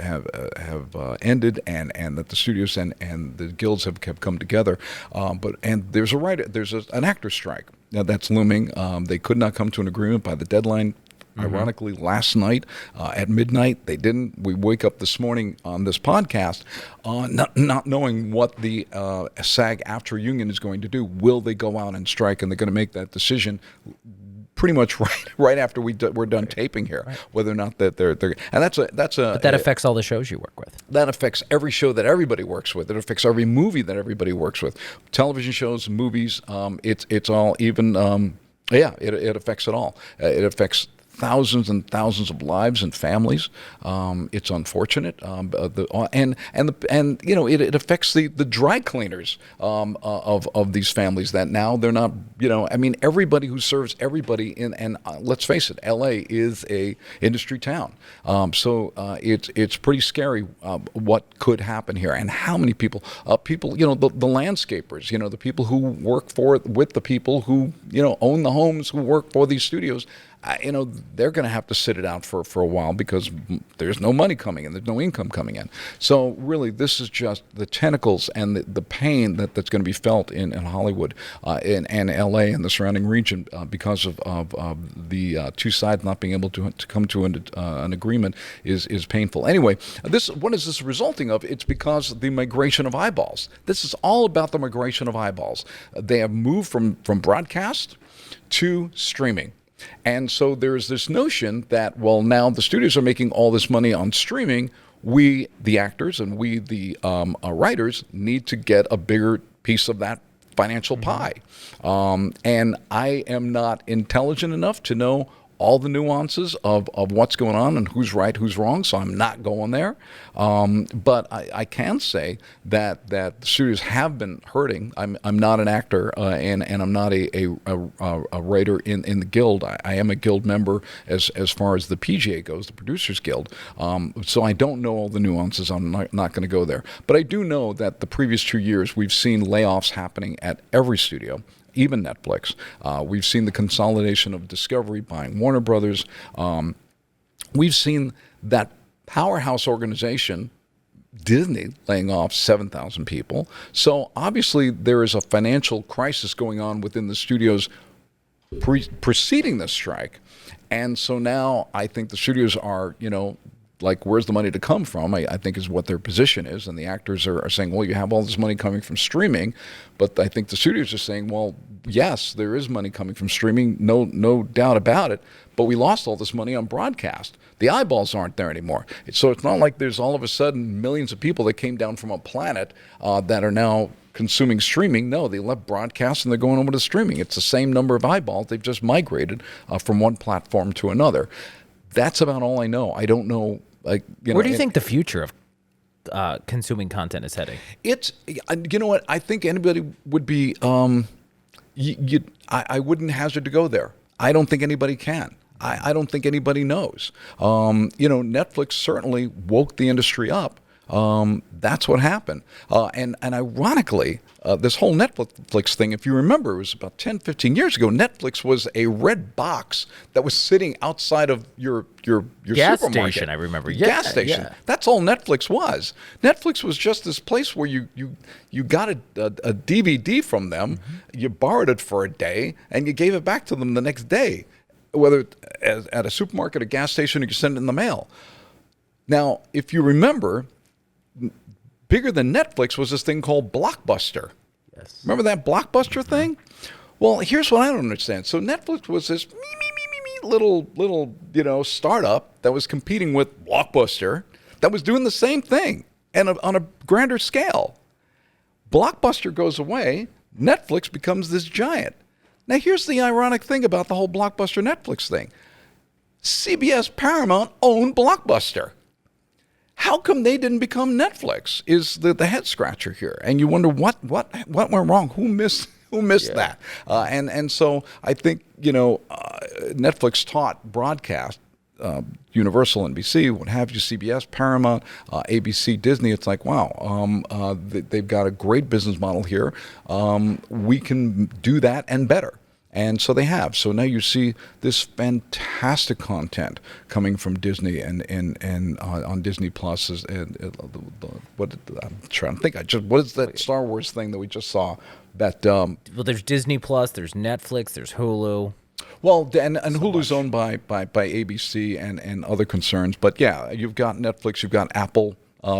ended, and that the studios and the guilds have come together. But there's an actor strike that's looming. They could not come to an agreement by the deadline. Ironically, last night at midnight, they didn't. We wake up this morning on this podcast not knowing what the SAG-AFTRA union is going to do. Will they go out and strike? And they're going to make that decision pretty much right after we're done taping here, whether or not that they're and that's a But that affects all the shows you work with. That affects every show that everybody works with. It affects every movie that everybody works with. Television shows, movies, it's all even. It affects it all. It affects thousands and thousands of lives and families. It's unfortunate, and it affects the dry cleaners of these families that now they're not. Everybody who serves everybody and let's face it, L.A. is a industry town. So it's pretty scary what could happen here and how many people the landscapers, the people who work with the people who own the homes, who work for these studios. They're going to have to sit it out for a while because there's no money coming in, there's no income coming in. So really, this is just the tentacles and the pain that's going to be felt in Hollywood and L.A. and the surrounding region because of the two sides not being able to come to an agreement is painful. Anyway, what is this resulting of? It's because of the migration of eyeballs. This is all about the migration of eyeballs. They have moved from broadcast to streaming. And so there's this notion that, well, now the studios are making all this money on streaming. We, the actors, and we, the writers, need to get a bigger piece of that financial pie. And I am not intelligent enough to know all the nuances of what's going on and who's right, who's wrong, so I'm not going there. But I can say that the studios have been hurting. I'm not an actor, and I'm not a writer in the guild. I am a guild member as far as the PGA goes, the Producers Guild. So I don't know all the nuances. I'm not going to go there. But I do know that the previous 2 years we've seen layoffs happening at every studio, even Netflix. We've seen the consolidation of Discovery buying Warner Brothers. We've seen that powerhouse organization, Disney, laying off 7,000 people. So obviously there is a financial crisis going on within the studios preceding this strike. And so now I think the studios are, like, where's the money to come from? I think is what their position is. And the actors are saying, well, you have all this money coming from streaming. But I think the studios are saying, well, yes, there is money coming from streaming, no doubt about it. But we lost all this money on broadcast. The eyeballs aren't there anymore. So it's not like there's all of a sudden millions of people that came down from a planet that are now consuming streaming. No, they left broadcast and they're going over to streaming. It's the same number of eyeballs. They've just migrated from one platform to another. That's about all I know. I don't know. Where do you think the future of consuming content is heading? You know what? I think anybody would be. I wouldn't hazard to go there. I don't think anybody can. I don't think anybody knows. Netflix certainly woke the industry up. That's what happened. And ironically, this whole Netflix thing, if you remember, it was about 10, 15 years ago. Netflix was a red box that was sitting outside of your gas supermarket. station, I remember. Gas station. Yeah. That's all Netflix was. Netflix was just this place where you got a DVD from them, you borrowed it for a day, and you gave it back to them the next day, whether at a supermarket, a gas station, or you send it in the mail. Now, if you remember, bigger than Netflix was this thing called Blockbuster. Yes. Remember that Blockbuster thing? Well, here's what I don't understand. So Netflix was this little startup that was competing with Blockbuster that was doing the same thing and on a grander scale. Blockbuster goes away, Netflix becomes this giant. Now, here's the ironic thing about the whole Blockbuster Netflix thing. CBS Paramount owned Blockbuster. How come they didn't become Netflix is the head scratcher here. And you wonder what went wrong? Who missed that? And so I think, Netflix taught broadcast, Universal, NBC, what have you, CBS, Paramount, ABC, Disney. It's like, wow, they've got a great business model here. We can do that and better. And so they have. So now you see this fantastic content coming from Disney and on Disney Plus. I'm trying to think. What is that Star Wars thing that we just saw? That well, there's Disney Plus, there's Netflix, there's Hulu. Well, and Hulu's owned by ABC and other concerns. But yeah, you've got Netflix, you've got Apple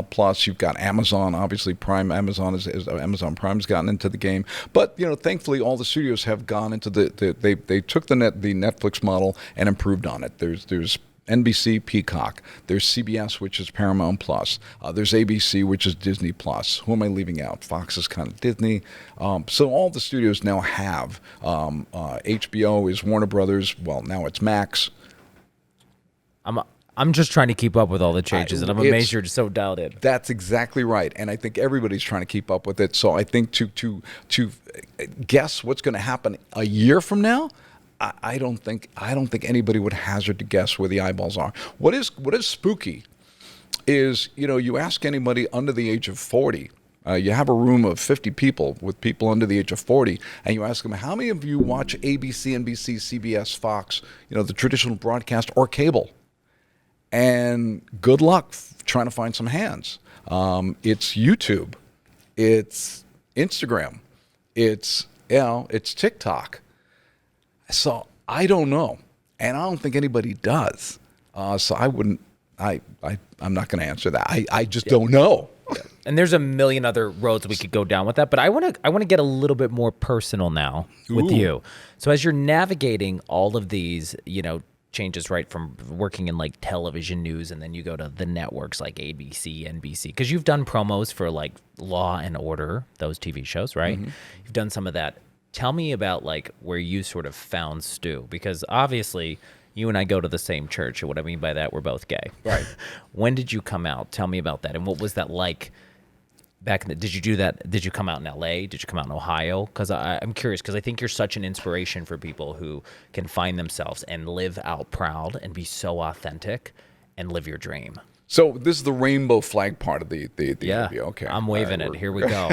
Plus, you've got Amazon. Obviously, Amazon Prime's gotten into the game. But thankfully, all the studios have gone into they took the Netflix model and improved on it. There's NBC, Peacock. There's CBS, which is Paramount Plus. There's ABC, which is Disney Plus. Who am I leaving out? Fox is kind of Disney. So all the studios now have. HBO is Warner Brothers. Well, now it's Max. I'm just trying to keep up with all the changes, and I'm amazed you're so dialed in. That's exactly right, and I think everybody's trying to keep up with it. So I think to guess what's going to happen a year from now, I don't think anybody would hazard to guess where the eyeballs are. What is spooky is, you ask anybody under the age of 40, you have a room of 50 people with people under the age of 40, and you ask them, how many of you watch ABC, NBC, CBS, Fox, the traditional broadcast or cable? And good luck trying to find some hands. It's YouTube, it's Instagram, it's TikTok. So I don't know, and I don't think anybody does. So I wouldn't. I'm not going to answer that. I just don't know. Yeah. And there's a million other roads we could go down with that, but I want to get a little bit more personal now with you. So as you're navigating all of these, changes, right, from working in like television news, and then you go to the networks like ABC, NBC, because you've done promos for like Law and Order, those TV shows, right? Mm-hmm. You've done some of that. Tell me about like where you sort of found Stu, because obviously you and I go to the same church, and what I mean by that, we're both gay. Right. When did you come out? Tell me about that, and what was that like back in the, did you do that? Did you come out in LA? Did you come out in Ohio? Because I'm curious, because I think you're such an inspiration for people who can find themselves and live out proud and be so authentic and live your dream. So this is the rainbow flag part of the interview. Okay, I'm waving it. Here we go.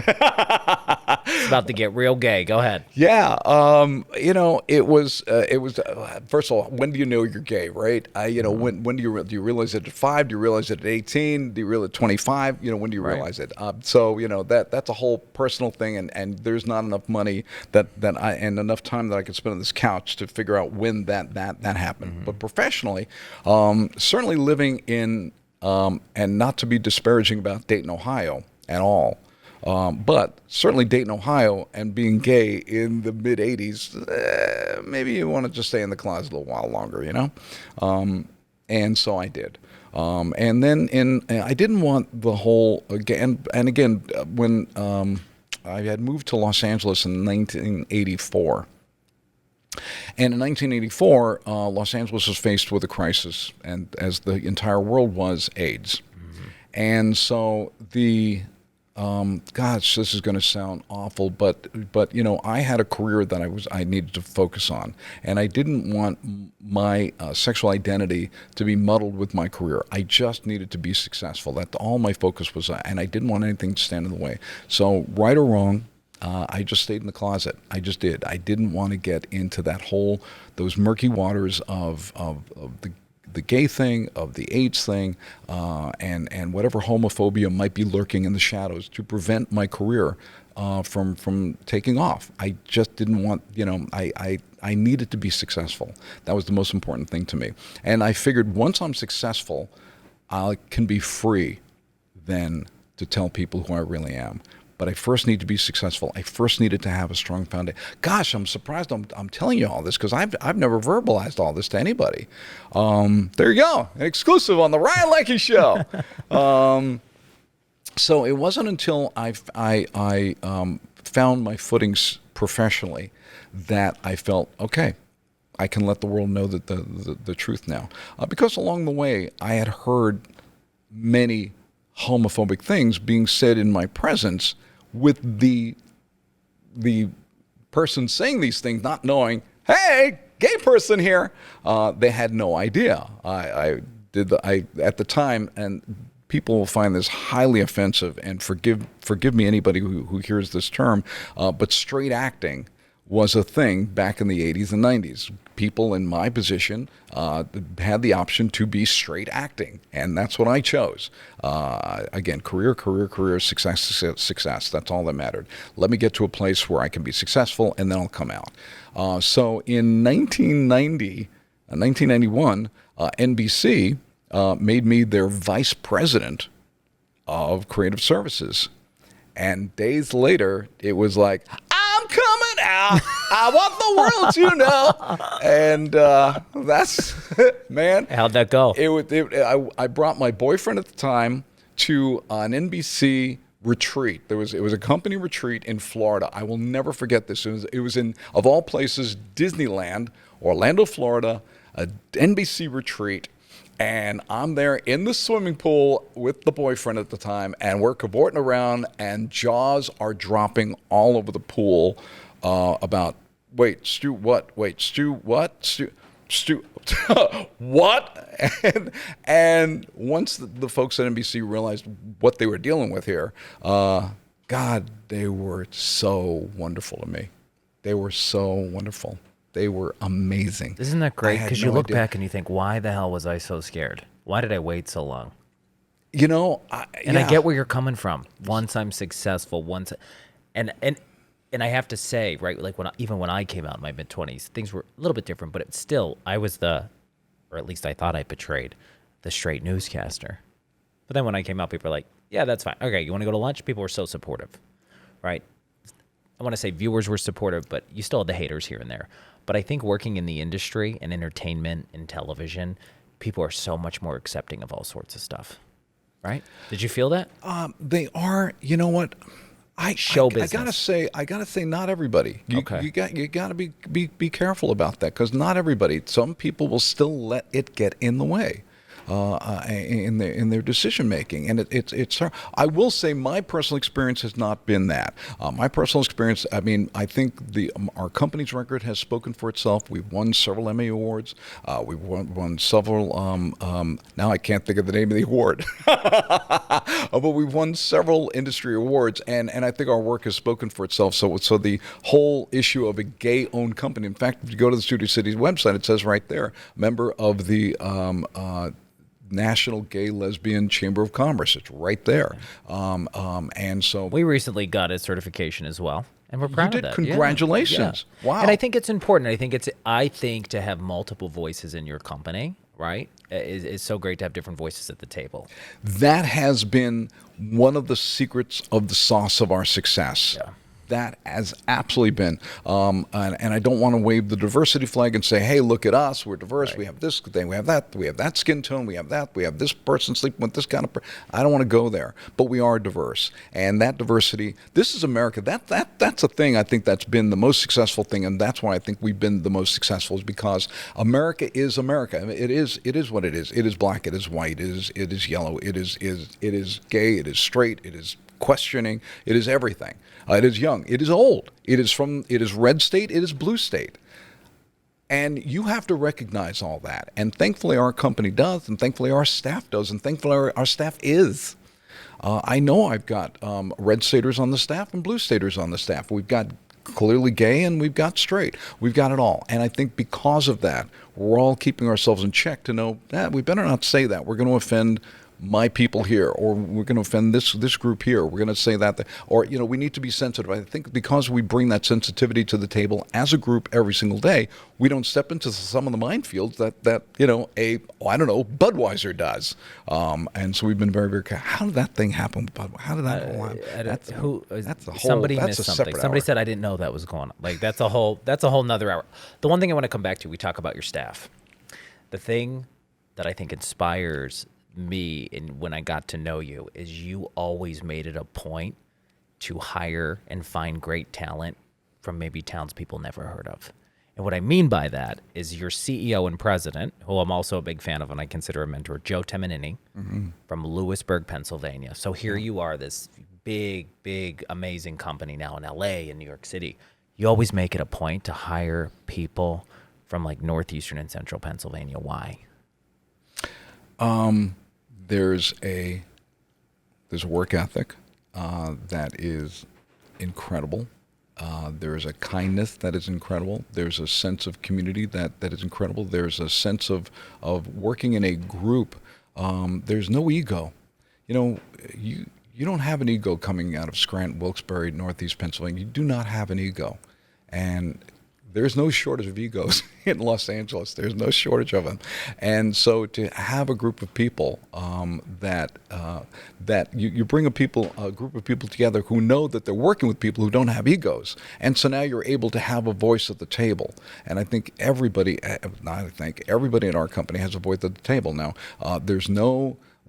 It's about to get real gay. Go ahead. Yeah, it was first of all, when do you know you're gay, right? When do you realize it at 5? Do you realize it at 18? Do you realize at 25? When do you realize it? So that's a whole personal thing, and there's not enough money and enough time that I could spend on this couch to figure out when that happened. Mm-hmm. But professionally, certainly living in and not to be disparaging about Dayton, Ohio at all, but certainly Dayton, Ohio, and being gay in the mid-'80s, maybe you want to just stay in the closet a little while longer, and so I did. And then I didn't want the whole, again, when I had moved to Los Angeles in 1984, and in 1984, Los Angeles was faced with a crisis, and as the entire world was, AIDS. Mm-hmm. And so gosh, this is going to sound awful, but I had a career that I needed to focus on, and I didn't want my sexual identity to be muddled with my career. I just needed to be successful. That's all my focus was on, and I didn't want anything to stand in the way. So, right or wrong, I just stayed in the closet. I just did. I didn't want to get into those murky waters of the gay thing, of the AIDS thing, and whatever homophobia might be lurking in the shadows to prevent my career from taking off. I just didn't want, I needed to be successful. That was the most important thing to me. And I figured once I'm successful, I can be free then to tell people who I really am. But I first need to be successful. I first needed to have a strong foundation. Gosh, I'm surprised I'm telling you all this, because I've never verbalized all this to anybody. There you go, an exclusive on the Ryan Leckey Show. So it wasn't until I found my footings professionally that I felt, okay, I can let the world know that the truth now. Because along the way, I had heard many homophobic things being said in my presence, with the person saying these things not knowing, hey, gay person here. They had no idea. I at the time, and people will find this highly offensive, and forgive me anybody who hears this term, but straight acting was a thing back in the 80s and 90s. People in my position had the option to be straight acting, and that's what I chose. Again, career, success. That's all that mattered. Let me get to a place where I can be successful, and then I'll come out. So in 1991, NBC made me their vice president of creative services. And days later, it was like, I'm coming out. I want the world to know. And that's, man. How'd that go? I brought my boyfriend at the time to an NBC retreat. It was a company retreat in Florida. I will never forget this. It was in, of all places, Disneyland, Orlando, Florida, an NBC retreat. And I'm there in the swimming pool with the boyfriend at the time, and we're cavorting around, and jaws are dropping all over the pool about, wait, Stu, what? Wait, Stu, what? Stu, what? And once the folks at NBC realized what they were dealing with here, God, they were so wonderful to me. They were so wonderful. They were amazing. Isn't that great? Because you look back and you think, why the hell was I so scared? Why did I wait so long? You know, I get where you're coming from. Once I'm successful, and I have to say, right, like even when I came out in my mid-20s, things were a little bit different, but still, I was or at least I thought I betrayed the straight newscaster. But then when I came out, people were like, yeah, that's fine. Okay, you want to go to lunch? People were so supportive, right? I want to say viewers were supportive, but you still had the haters here and there. But I think working in the industry and entertainment and television, people are so much more accepting of all sorts of stuff, right? Did you feel that? They are. You know what? Show business. I gotta say, not everybody. You gotta be careful about that, because not everybody. Some people will still let it get in the way. In their decision making, and it's. I will say my personal experience has not been that. My personal experience, I mean, I think our company's record has spoken for itself. We've won several Emmy awards. We've won several. Now I can't think of the name of the award, but we've won several industry awards, and I think our work has spoken for itself. So the whole issue of a gay-owned company. In fact, if you go to the Studio City's website, it says right there, member of the National Gay Lesbian Chamber of Commerce. It's right there. And so we recently got a certification as well, and we're proud of that. Congratulations. Yeah. Wow. And I think it's important. I think to have multiple voices in your company, right, is so great to have different voices at the table. That has been one of the secrets of the sauce of our success. Yeah. That has absolutely been. And I don't want to wave the diversity flag and say, hey, look at us, we're diverse, right. We have this thing, we have that skin tone, we have this person sleeping with this kind of person. I don't want to go there, but we are diverse. And that diversity, this is America. That's a thing I think that's been the most successful thing, and that's why I think we've been the most successful, is because America is America. I mean, it is what it is. It is black, it is white, it is yellow, it is gay, it is straight, it is questioning, it is everything. It is young, it is old, it is red state, it is blue state. And you have to recognize all that. And thankfully our company does, and thankfully our staff does, and thankfully our staff is. I know I've got red staters on the staff and blue staters on the staff. We've got clearly gay and we've got straight. We've got it all. And I think because of that, we're all keeping ourselves in check to know that we better not say that. We're going to offend my people here, or we're going to offend this group here. We're going to say that, or we need to be sensitive. I think because we bring that sensitivity to the table as a group every single day, we don't step into some of the minefields that Budweiser does. And so we've been very, very careful. How did that thing happen? How did that go on? Somebody missed something. Somebody said I didn't know that was going on. Like that's a whole nother hour. The one thing I want to come back to, we talk about your staff. The thing that I think inspires me when I got to know you is you always made it a point to hire and find great talent from maybe towns people never heard of. And what I mean by that is your CEO and president, who I'm also a big fan of and I consider a mentor, Joe Temenini, from Lewisburg, Pennsylvania. So here you are, this big, amazing company now in LA and New York City. You always make it a point to hire people from like Northeastern and Central Pennsylvania. Why? There's a work ethic that is incredible. There's a kindness that is incredible. There's a sense of community that is incredible. There's a sense of working in a group. There's no ego. You don't have an ego coming out of Scranton, Wilkes-Barre, Northeast Pennsylvania. You do not have an ego. And there's no shortage of egos in Los Angeles. There's no shortage of them. And so to have a group of people that you bring a group of people together who know that they're working with people who don't have egos. And so now you're able to have a voice at the table. And I think everybody in our company has a voice at the table now.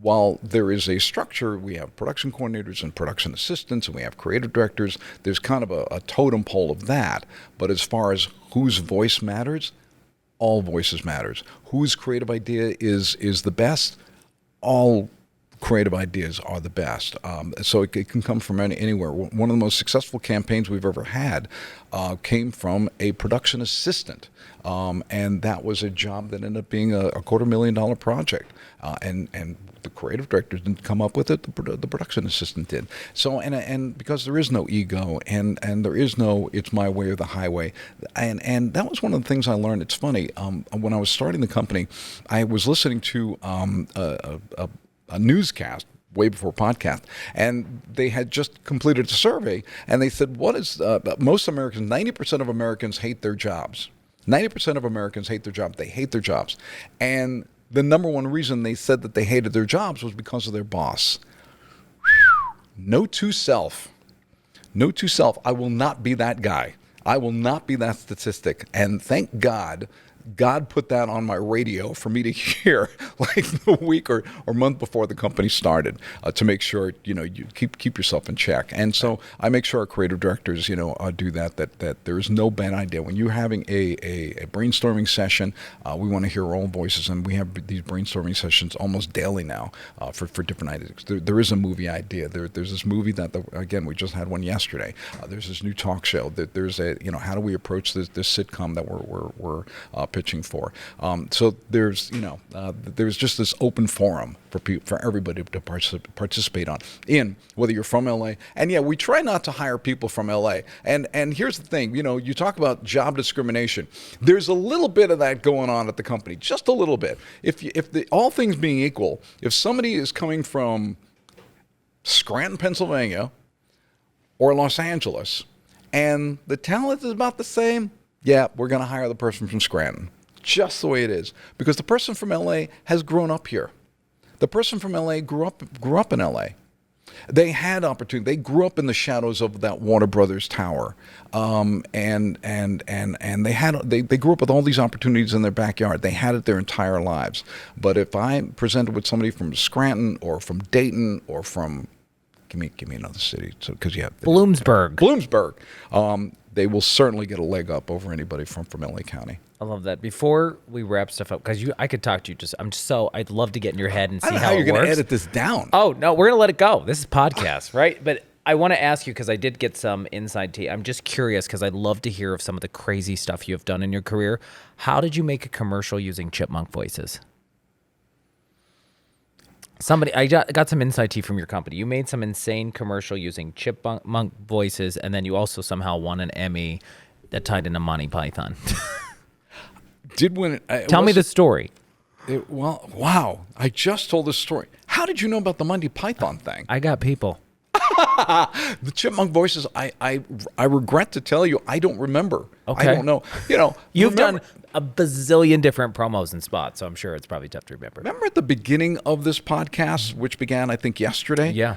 While there is a structure, we have production coordinators and production assistants, and we have creative directors. There's kind of a totem pole of that. But as far as whose voice matters, all voices matters. Whose creative idea is the best, all creative ideas are the best. So it can come from anywhere. One of the most successful campaigns we've ever had came from a production assistant. And that was a job that ended up being a $250,000 project. And the creative director didn't come up with it, the production assistant did. So, and because there is no ego and there is no, it's my way or the highway. And that was one of the things I learned. It's funny, when I was starting the company, I was listening to a newscast way before podcast, and they had just completed a survey, and they said, most Americans, 90% of Americans hate their jobs. 90% of Americans hate their job. They hate their jobs. And the number one reason they said that they hated their jobs was because of their boss. Note to self. Note to self, I will not be that guy. I will not be that statistic. And thank God put that on my radio for me to hear like the week or month before the company started to make sure, you keep yourself in check. And so I make sure our creative directors, do that there is no bad idea. When you're having a brainstorming session, we want to hear all voices, and we have these brainstorming sessions almost daily now for different ideas. There is a movie idea. There's this movie that, again, we just had one yesterday. There's this new talk show. There's how do we approach this sitcom that we're pitching for. So there's just this open forum for everybody to participate in, whether you're from LA. And yeah, we try not to hire people from LA. And here's the thing, you talk about job discrimination. There's a little bit of that going on at the company, just a little bit. All things being equal, if somebody is coming from Scranton, Pennsylvania, or Los Angeles, and the talent is about the same, yeah, we're going to hire the person from Scranton. Just the way it is. Because the person from LA has grown up here. The person from LA grew up in LA. They had opportunity. They grew up in the shadows of that Warner Brothers tower. And they grew up with all these opportunities in their backyard. They had it their entire lives. But if I presented with somebody from Scranton or from Dayton or from give me another city, because you have Bloomsburg. They will certainly get a leg up over anybody from LA County. I love that. Before we wrap stuff up, because I could talk to you I'd love to get in your head and see I don't know how you're it works. going to edit this down. Oh, no, we're going to let it go. This is podcast, right? But I want to ask you, because I did get some inside tea. I'm just curious, because I'd love to hear of some of the crazy stuff you have done in your career. How did you make a commercial using chipmunk voices? I got some insight tea from your company. You made some insane commercial using chipmunk voices, and then you also somehow won an Emmy that tied into Monty Python. Did win it. Tell me the story. Wow. I just told this story. How did you know about the Monty Python thing? I got people. The chipmunk voices, I regret to tell you, I don't remember. Okay. I don't know. You've done a bazillion different promos and spots, so I'm sure it's probably tough to remember. Remember at the beginning of this podcast, which began, I think, yesterday? Yeah.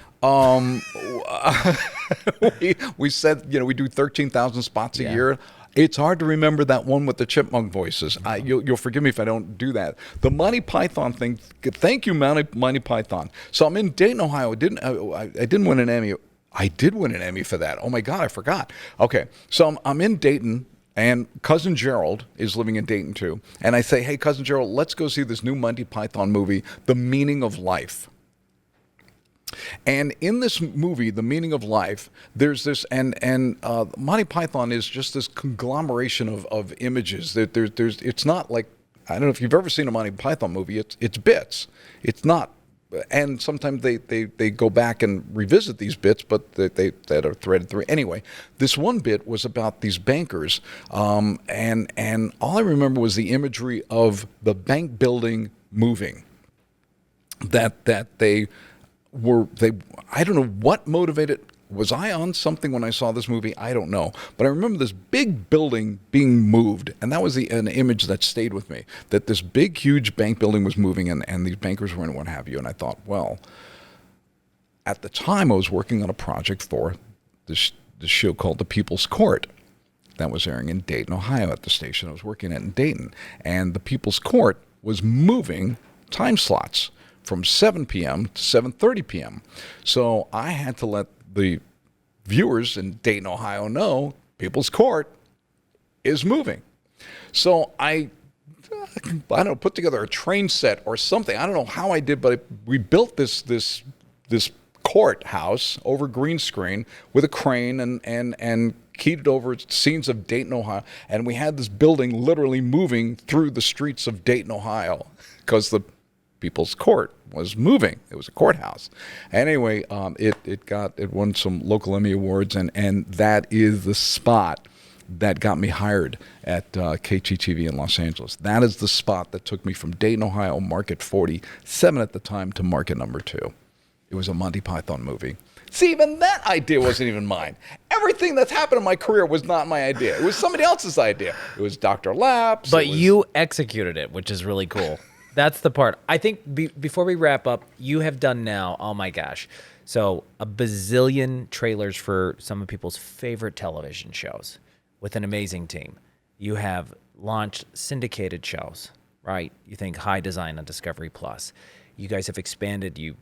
We said, we do 13,000 spots a year. It's hard to remember that one with the chipmunk voices. You'll forgive me if I don't do that. The Monty Python thing, thank you, Monty Python. So I'm in Dayton, Ohio. I didn't win an Emmy. I did win an Emmy for that. Oh, my God, I forgot. Okay, so I'm in Dayton, and Cousin Gerald is living in Dayton, too. And I say, hey, Cousin Gerald, let's go see this new Monty Python movie, The Meaning of Life. And in this movie, The Meaning of Life, there's this, and Monty Python is just this conglomeration of images. It's not like, I don't know if you've ever seen a Monty Python movie. It's bits. It's not and sometimes they go back and revisit these bits, but that are threaded through. Anyway, this one bit was about these bankers, and all I remember was the imagery of the bank building moving. That they I don't know what motivated. Was I on something when I saw this movie? I don't know. But I remember this big building being moved, and that was an image that stayed with me, that this big, huge bank building was moving, and these bankers were in, what have you. And I thought, well, at the time I was working on a project for this show called The People's Court. That was airing in Dayton, Ohio at the station I was working at in Dayton. And The People's Court was moving time slots from 7 p.m. to 7:30 p.m. So I had to let the viewers in Dayton, Ohio know People's Court is moving. So I don't know, put together a train set or something. I don't know how I did, but we built this courthouse over green screen with a crane and keyed it over scenes of Dayton, Ohio. And we had this building literally moving through the streets of Dayton, Ohio, because the People's Court was moving. It was a courthouse. Anyway, it won some local Emmy awards, and that is the spot that got me hired at KTTV in Los Angeles. That is the spot that took me from Dayton, Ohio, market 47 at the time, to market number 2. It was a Monty Python movie. See, even that idea wasn't even mine. Everything that's happened in my career was not my idea. It was somebody else's idea. It was Dr. Laps. But you executed it, which is really cool. That's the part. I think before we wrap up, you have done now, oh my gosh, so a bazillion trailers for some of people's favorite television shows with an amazing team. You have launched syndicated shows, right? You think High Design on Discovery Plus. You guys have expanded. You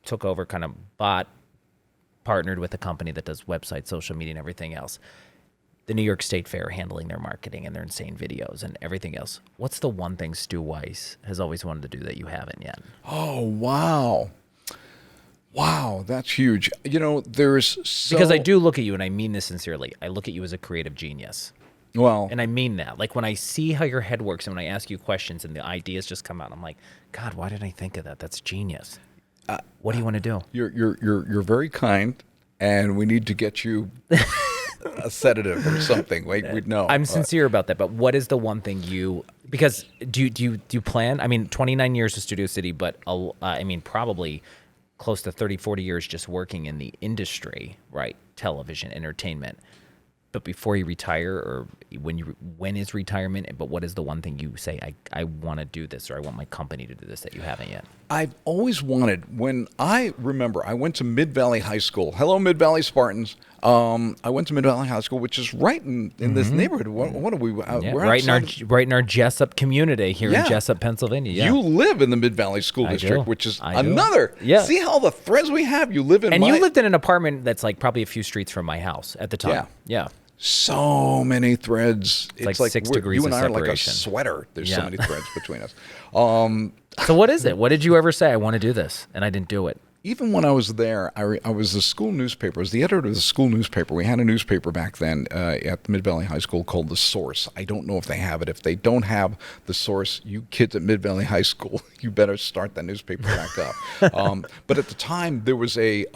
took over, kind of partnered with a company that does websites, social media, and everything else. The New York State Fair handling their marketing and their insane videos and everything else. What's the one thing Stu Weiss has always wanted to do that you haven't yet? Oh, wow. Wow, that's huge. You know, Because I do look at you, and I mean this sincerely. I look at you as a creative genius. Well, and I mean that. Like, when I see how your head works and when I ask you questions and the ideas just come out, I'm like, God, why did I think of that? That's genius. What do you want to do? You're very kind, and we need to get you a sedative or something. We'd know. I'm sincere about that, but what is the one thing because do you plan? I mean, 29 years of Studio City, but I mean, probably close to 30, 40 years just working in the industry, right? Television, entertainment. But before you retire, or when is retirement? But what is the one thing you say, I want to do this, or I want my company to do this, that you haven't yet? I've always wanted, when I remember, I went to Mid-Valley High School. Hello, Mid-Valley Spartans. I went to Mid-Valley High School, which is right in this neighborhood. What are we? We're right in our Jessup community here in Jessup, Pennsylvania. Yeah. You live in the Mid-Valley School District, which is another. Yeah. See how the threads we have. You live in, and you lived in an apartment that's like probably a few streets from my house at the time. Yeah. So many threads. It's like 6 degrees you and of I are separation. like a sweater. There's so many threads between us. So what is it? What did you ever say? I want to do this, and I didn't do it. Even when I was there, I was the school newspaper. I was the editor of the school newspaper. We had a newspaper back then at the Mid-Valley High School called The Source. I don't know if they have it. If they don't have The Source, you kids at Mid-Valley High School, you better start that newspaper back up. But at the time, there was a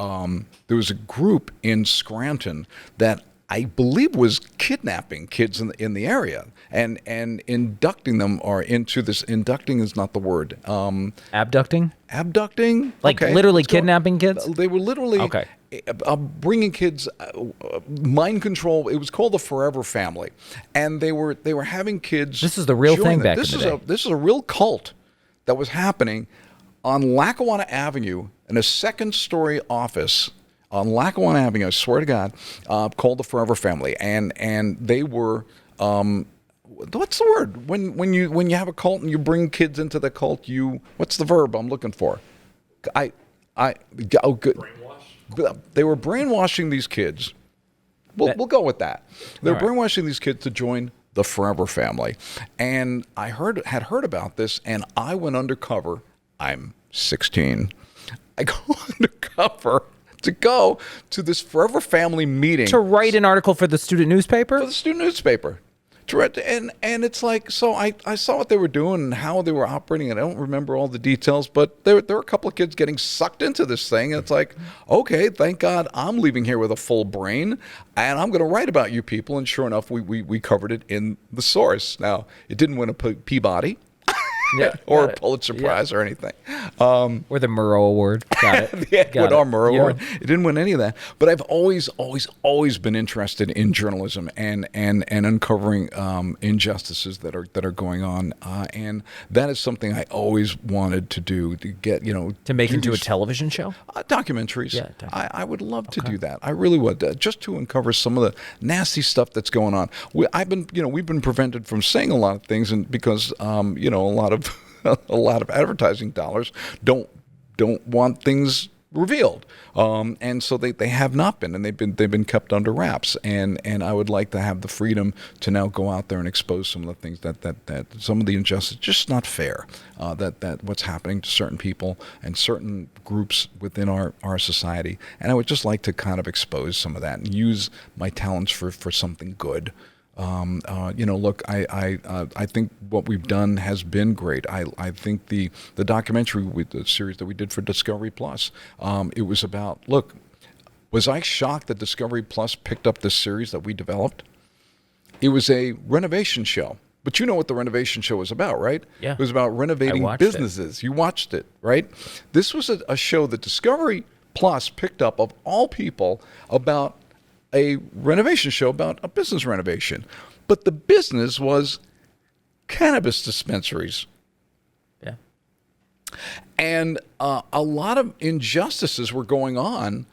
group in Scranton that I believe was kidnapping kids in the area and inducting them into this. Inducting is not the word. Abducting? Abducting? Like literally kidnapping kids? They were literally bringing kids, mind control. It was called the Forever Family, and they were having kids. This is the real thing back in the day. This is a real cult that was happening on Lackawanna Avenue in a second-story office. On Lackawanna Avenue, I swear to God, called the Forever Family, and they were, what's the word when you have a cult and you bring kids into the cult? What's the verb I'm looking for? Good. Brainwash. They were brainwashing these kids. We'll go with that. They were brainwashing these kids to join the Forever Family, and I had heard about this, and I went undercover. I'm 16. I go undercover to go to this Forever Family meeting. To write an article for the student newspaper? For the student newspaper. And it's like, so I saw what they were doing and how they were operating, and I don't remember all the details, but there were a couple of kids getting sucked into this thing. And it's like, okay, thank God I'm leaving here with a full brain, and I'm going to write about you people. And sure enough, we covered it in the source. Now, it didn't win a Peabody. Yeah, or a Pulitzer Prize or anything. Or the Murrow Award. Got it. Our Murrow Award. It didn't win any of that. But I've always been interested in journalism and uncovering injustices that are going on. And that is something I always wanted to do, to get, To make into a television show? Documentaries. Yeah, I would love to do that. I really would. Just to uncover some of the nasty stuff that's going on. We've been prevented from saying a lot of things, and because a lot of advertising dollars don't want things revealed, and so they have not been, and they've been kept under wraps. And I would like to have the freedom to now go out there and expose some of the things that some of the injustice, just not fair, that what's happening to certain people and certain groups within our society. And I would just like to kind of expose some of that and use my talents for something good. Look, I think what we've done has been great. I think the documentary with the series that we did for Discovery Plus, it was about, look, was I shocked that Discovery Plus picked up this series that we developed? It was a renovation show. But you know what the renovation show was about, right? Yeah. It was about renovating businesses. You watched it, right? This was a show that Discovery Plus picked up, of all people, about a renovation show about a business renovation. But the business was cannabis dispensaries. Yeah. And a lot of injustices were going on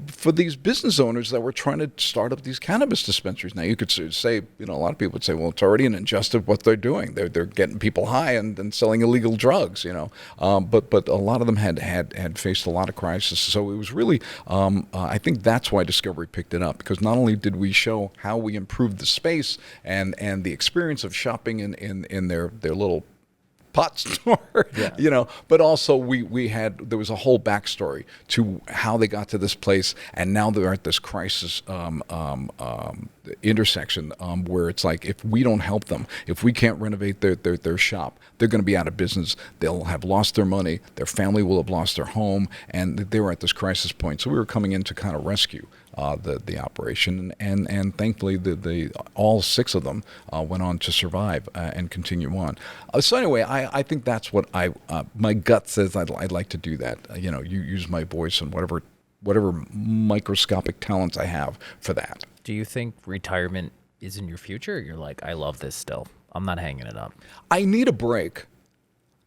for these business owners that were trying to start up these cannabis dispensaries. Now, you could say, a lot of people would say, well, it's already an injustice what they're doing. They're getting people high and selling illegal drugs, But a lot of them had faced a lot of crisis. So it was really, I think that's why Discovery picked it up, because not only did we show how we improved the space and the experience of shopping in their little pot store, but also there was a whole backstory to how they got to this place, and now they're at this crisis intersection where it's like, if we don't help them, if we can't renovate their shop, they're going to be out of business. They'll have lost their money, their family will have lost their home, and they were at this crisis point. So we were coming in to kind of rescue the operation, and thankfully the all six of them went on to survive and continue on. So anyway, I think that's what my gut says. I'd like to do that. You use my voice and whatever microscopic talents I have for that. Do you think retirement is in your future? Or you're like, I love this still. I'm not hanging it up. I need a break.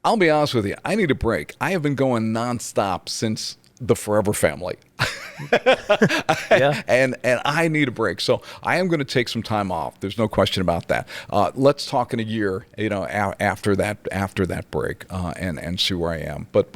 I'll be honest with you. I need a break. I have been going nonstop since the Forever Family. Yeah. And I need a break. So I am going to take some time off. There's no question about that. Let's talk in a year, after that break, and see where I am. But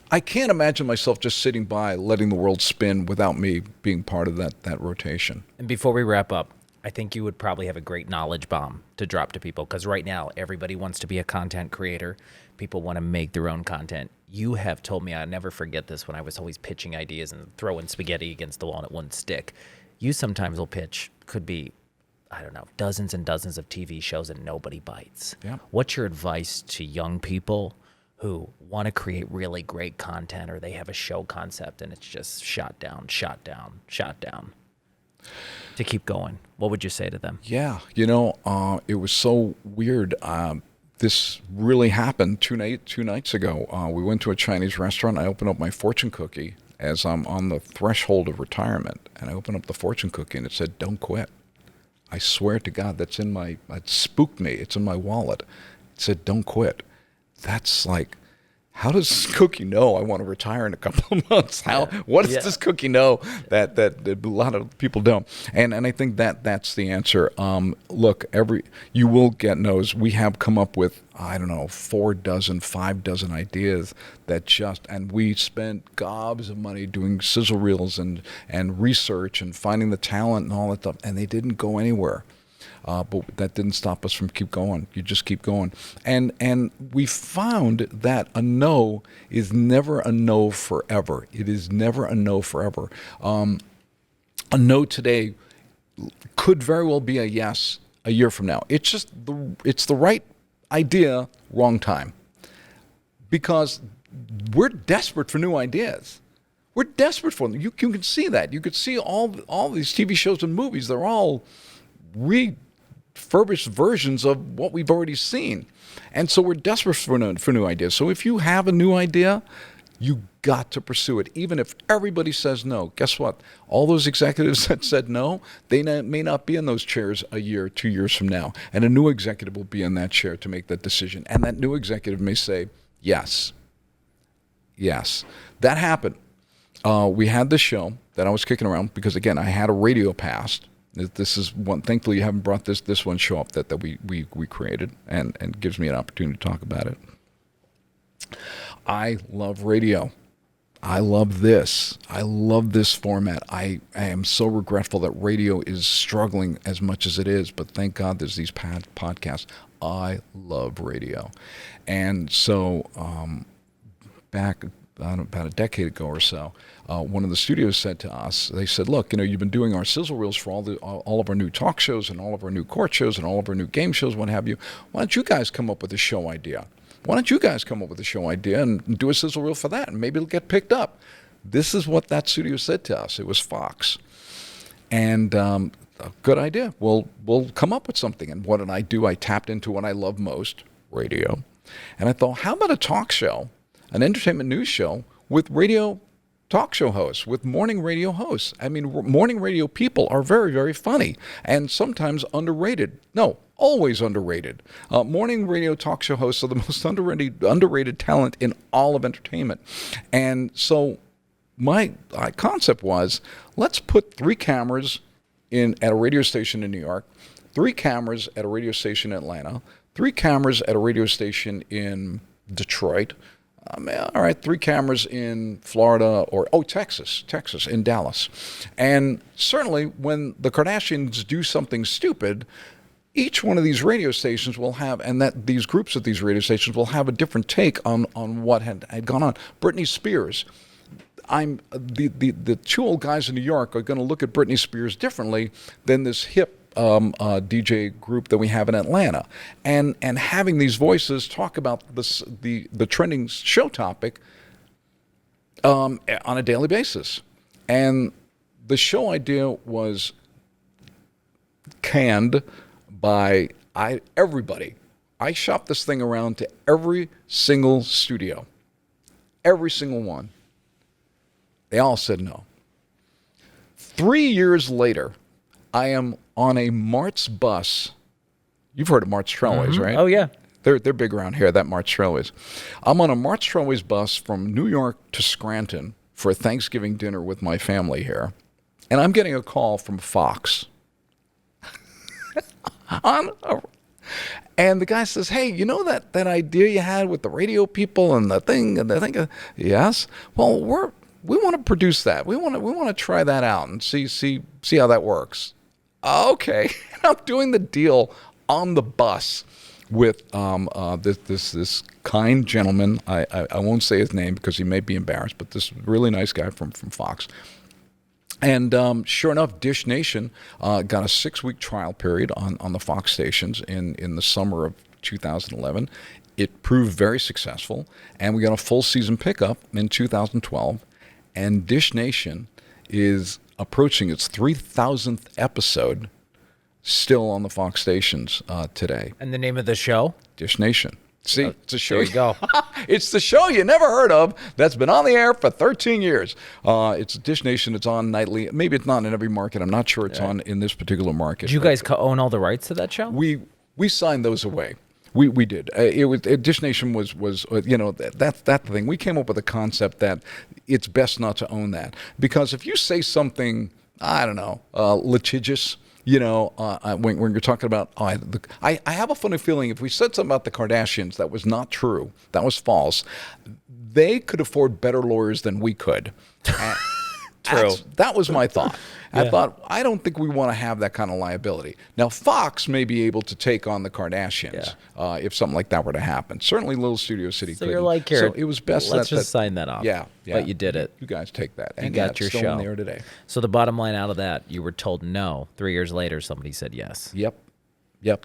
I can't imagine myself just sitting by letting the world spin without me being part of that rotation. And before we wrap up, I think you would probably have a great knowledge bomb to drop to people, because right now everybody wants to be a content creator. People want to make their own content. You have told me, I'll never forget this, when I was always pitching ideas and throwing spaghetti against the wall and it wouldn't stick. You sometimes will pitch, could be, I don't know, dozens and dozens of TV shows and nobody bites. Yeah. What's your advice to young people who want to create really great content, or they have a show concept and it's just shot down, to keep going? What would you say to them? Yeah, it was so weird. This really happened two nights ago. We went to a Chinese restaurant. I opened up my fortune cookie as I'm on the threshold of retirement, and I opened up the fortune cookie and it said, "Don't quit." I swear to God, it spooked me. It's in my wallet. It said, "Don't quit." That's like, how does this cookie know I want to retire in a couple of months? What does this cookie know that a lot of people don't? And I think that's the answer. Look, you will get no's. We have come up with, 5 dozen ideas and we spent gobs of money doing sizzle reels and research and finding the talent and all that stuff, and they didn't go anywhere. But that didn't stop us from keep going. You just keep going. And we found that a no is never a no forever. It is never a no forever. A no today could very well be a yes a year from now. It's just it's the right idea, wrong time. Because we're desperate for new ideas. We're desperate for them. You can see that. You could see all these TV shows and movies. They're all refurbished versions of what we've already seen. And so we're desperate for new ideas. So if you have a new idea, you got to pursue it, even if everybody says no. Guess what? All those executives that said no, they may not be in those chairs a year, 2 years from now. And a new executive will be in that chair to make that decision. And that new executive may say, yes. Yes. That happened. We had this show that I was kicking around because, again, I had a radio past. This is one. Thankfully, you haven't brought this one show up that we created, and gives me an opportunity to talk about it. I love radio. I love this. I love this format. I am so regretful that radio is struggling as much as it is, but thank God there's these podcasts. I love radio. And so back about a decade ago or so, one of the studios said to us, they said, look, you've been doing our sizzle reels for all of our new talk shows and all of our new court shows and all of our new game shows, what have you. Why don't you guys come up with a show idea? Why don't you guys come up with a show idea and do a sizzle reel for that, and maybe it'll get picked up. This is what that studio said to us. It was Fox. And a good idea. We'll come up with something. And what did I do? I tapped into what I love most, radio. And I thought, how about a talk show, an entertainment news show with radio talk show hosts, with morning radio hosts? I mean, morning radio people are very, very funny and sometimes underrated. No, always underrated. Morning radio talk show hosts are the most underrated talent in all of entertainment. And so my concept was, let's put 3 cameras at a radio station in New York, 3 cameras at a radio station in Atlanta, 3 cameras at a radio station in Detroit. All right, 3 cameras in Florida Texas, in Dallas. And certainly when the Kardashians do something stupid, each one of these radio stations will have, and that these groups of these radio stations will have a different take on what had gone on. Britney Spears. The 2 old guys in New York are going to look at Britney Spears differently than this hip DJ group that we have in Atlanta, and having these voices talk about the trending show topic on a daily basis. And the show idea was canned by everybody. I shopped this thing around to every single studio, every single one. They all said no. 3 years later, I am on a Mart's bus. You've heard of Mart's Trailways, right? Oh, yeah. They're big around here, that Mart's Trailways. I'm on a Mart's Trailways bus from New York to Scranton for a Thanksgiving dinner with my family here. And I'm getting a call from Fox. And the guy says, hey, you know that idea you had with the radio people and the thing? Yes? Well, we want to produce that. We want to try that out and see how that works. Okay, I'm doing the deal on the bus with this kind gentleman. I won't say his name because he may be embarrassed, but this really nice guy from Fox. And sure enough, Dish Nation got a 6-week trial period on the Fox stations in the summer of 2011. It proved very successful, and we got a full season pickup in 2012. And Dish Nation is approaching its 3,000th episode, still on the Fox stations today. And the name of the show? Dish Nation. See, it's a show. There you go. It's the show you never heard of that's been on the air for 13 years. It's Dish Nation. It's on nightly. Maybe it's not in every market. I'm not sure it's on in this particular market. Did you guys own all the rights to that show? We signed those away. We did. Dish Nation was that's the thing. We came up with a concept that it's best not to own that, because if you say something, I don't know, litigious, when you're talking about, I have a funny feeling if we said something about the Kardashians that was not true, that was false, they could afford better lawyers than we could True. That was my thought. I thought, I don't think we want to have that kind of liability. Now, Fox may be able to take on the Kardashians if something like that were to happen. Certainly, Little Studio City couldn't. You're like, here, so it was best let's just sign that off. Yeah. But you did it. You guys take that. You And got it's your still show. in there today. So the bottom line out of that, you were told no. 3 years later, somebody said yes. Yep.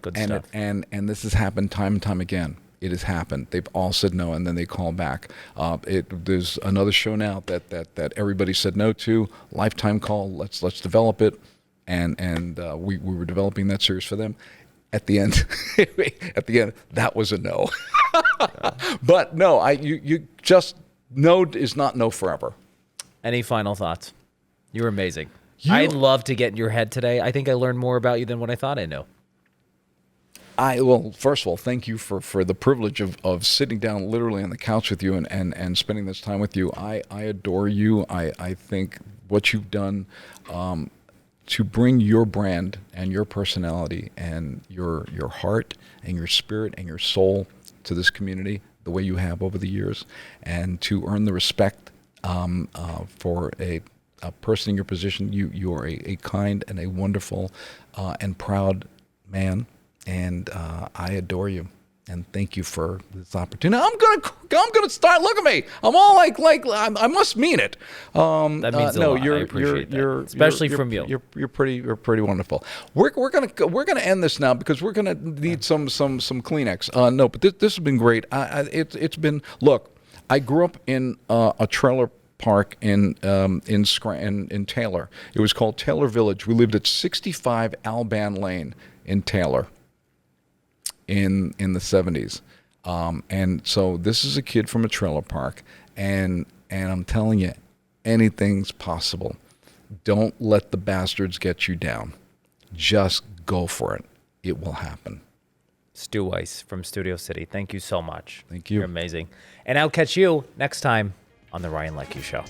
Good and stuff. And this has happened time and time again. It has happened. They've all said no, and then they call back. There's another show now that everybody said no to. Lifetime call. Let's develop it, and we were developing that series for them. At the end, that was a no. But no, you just no is not no forever. Any final thoughts? You were amazing. I'd love to get in your head today. I think I learned more about you than what I thought I knew. Well, first of all, thank you for the privilege of sitting down literally on the couch with you and spending this time with you. I adore you. I think what you've done to bring your brand and your personality and your heart and your spirit and your soul to this community the way you have over the years, and to earn the respect for a person in your position. You are a kind and a wonderful and proud man. And I adore you, and thank you for this opportunity. I'm gonna start. Look at me. I'm all like I must mean it. That means a lot. I appreciate that. Especially from you. You're pretty wonderful. We're gonna end this now because we're gonna need some Kleenex. No, but this has been great. It's been. Look, I grew up in a trailer park in Scranton, in Taylor. It was called Taylor Village. We lived at 65 Alban Lane in Taylor. In the 70s, and so this is a kid from a trailer park, and I'm telling you, anything's possible. Don't let the bastards get you down. Just go for it. It will happen. Stu Weiss from Studio City. Thank you so much. Thank you. You're amazing. And I'll catch you next time on the Ryan Leckey Show.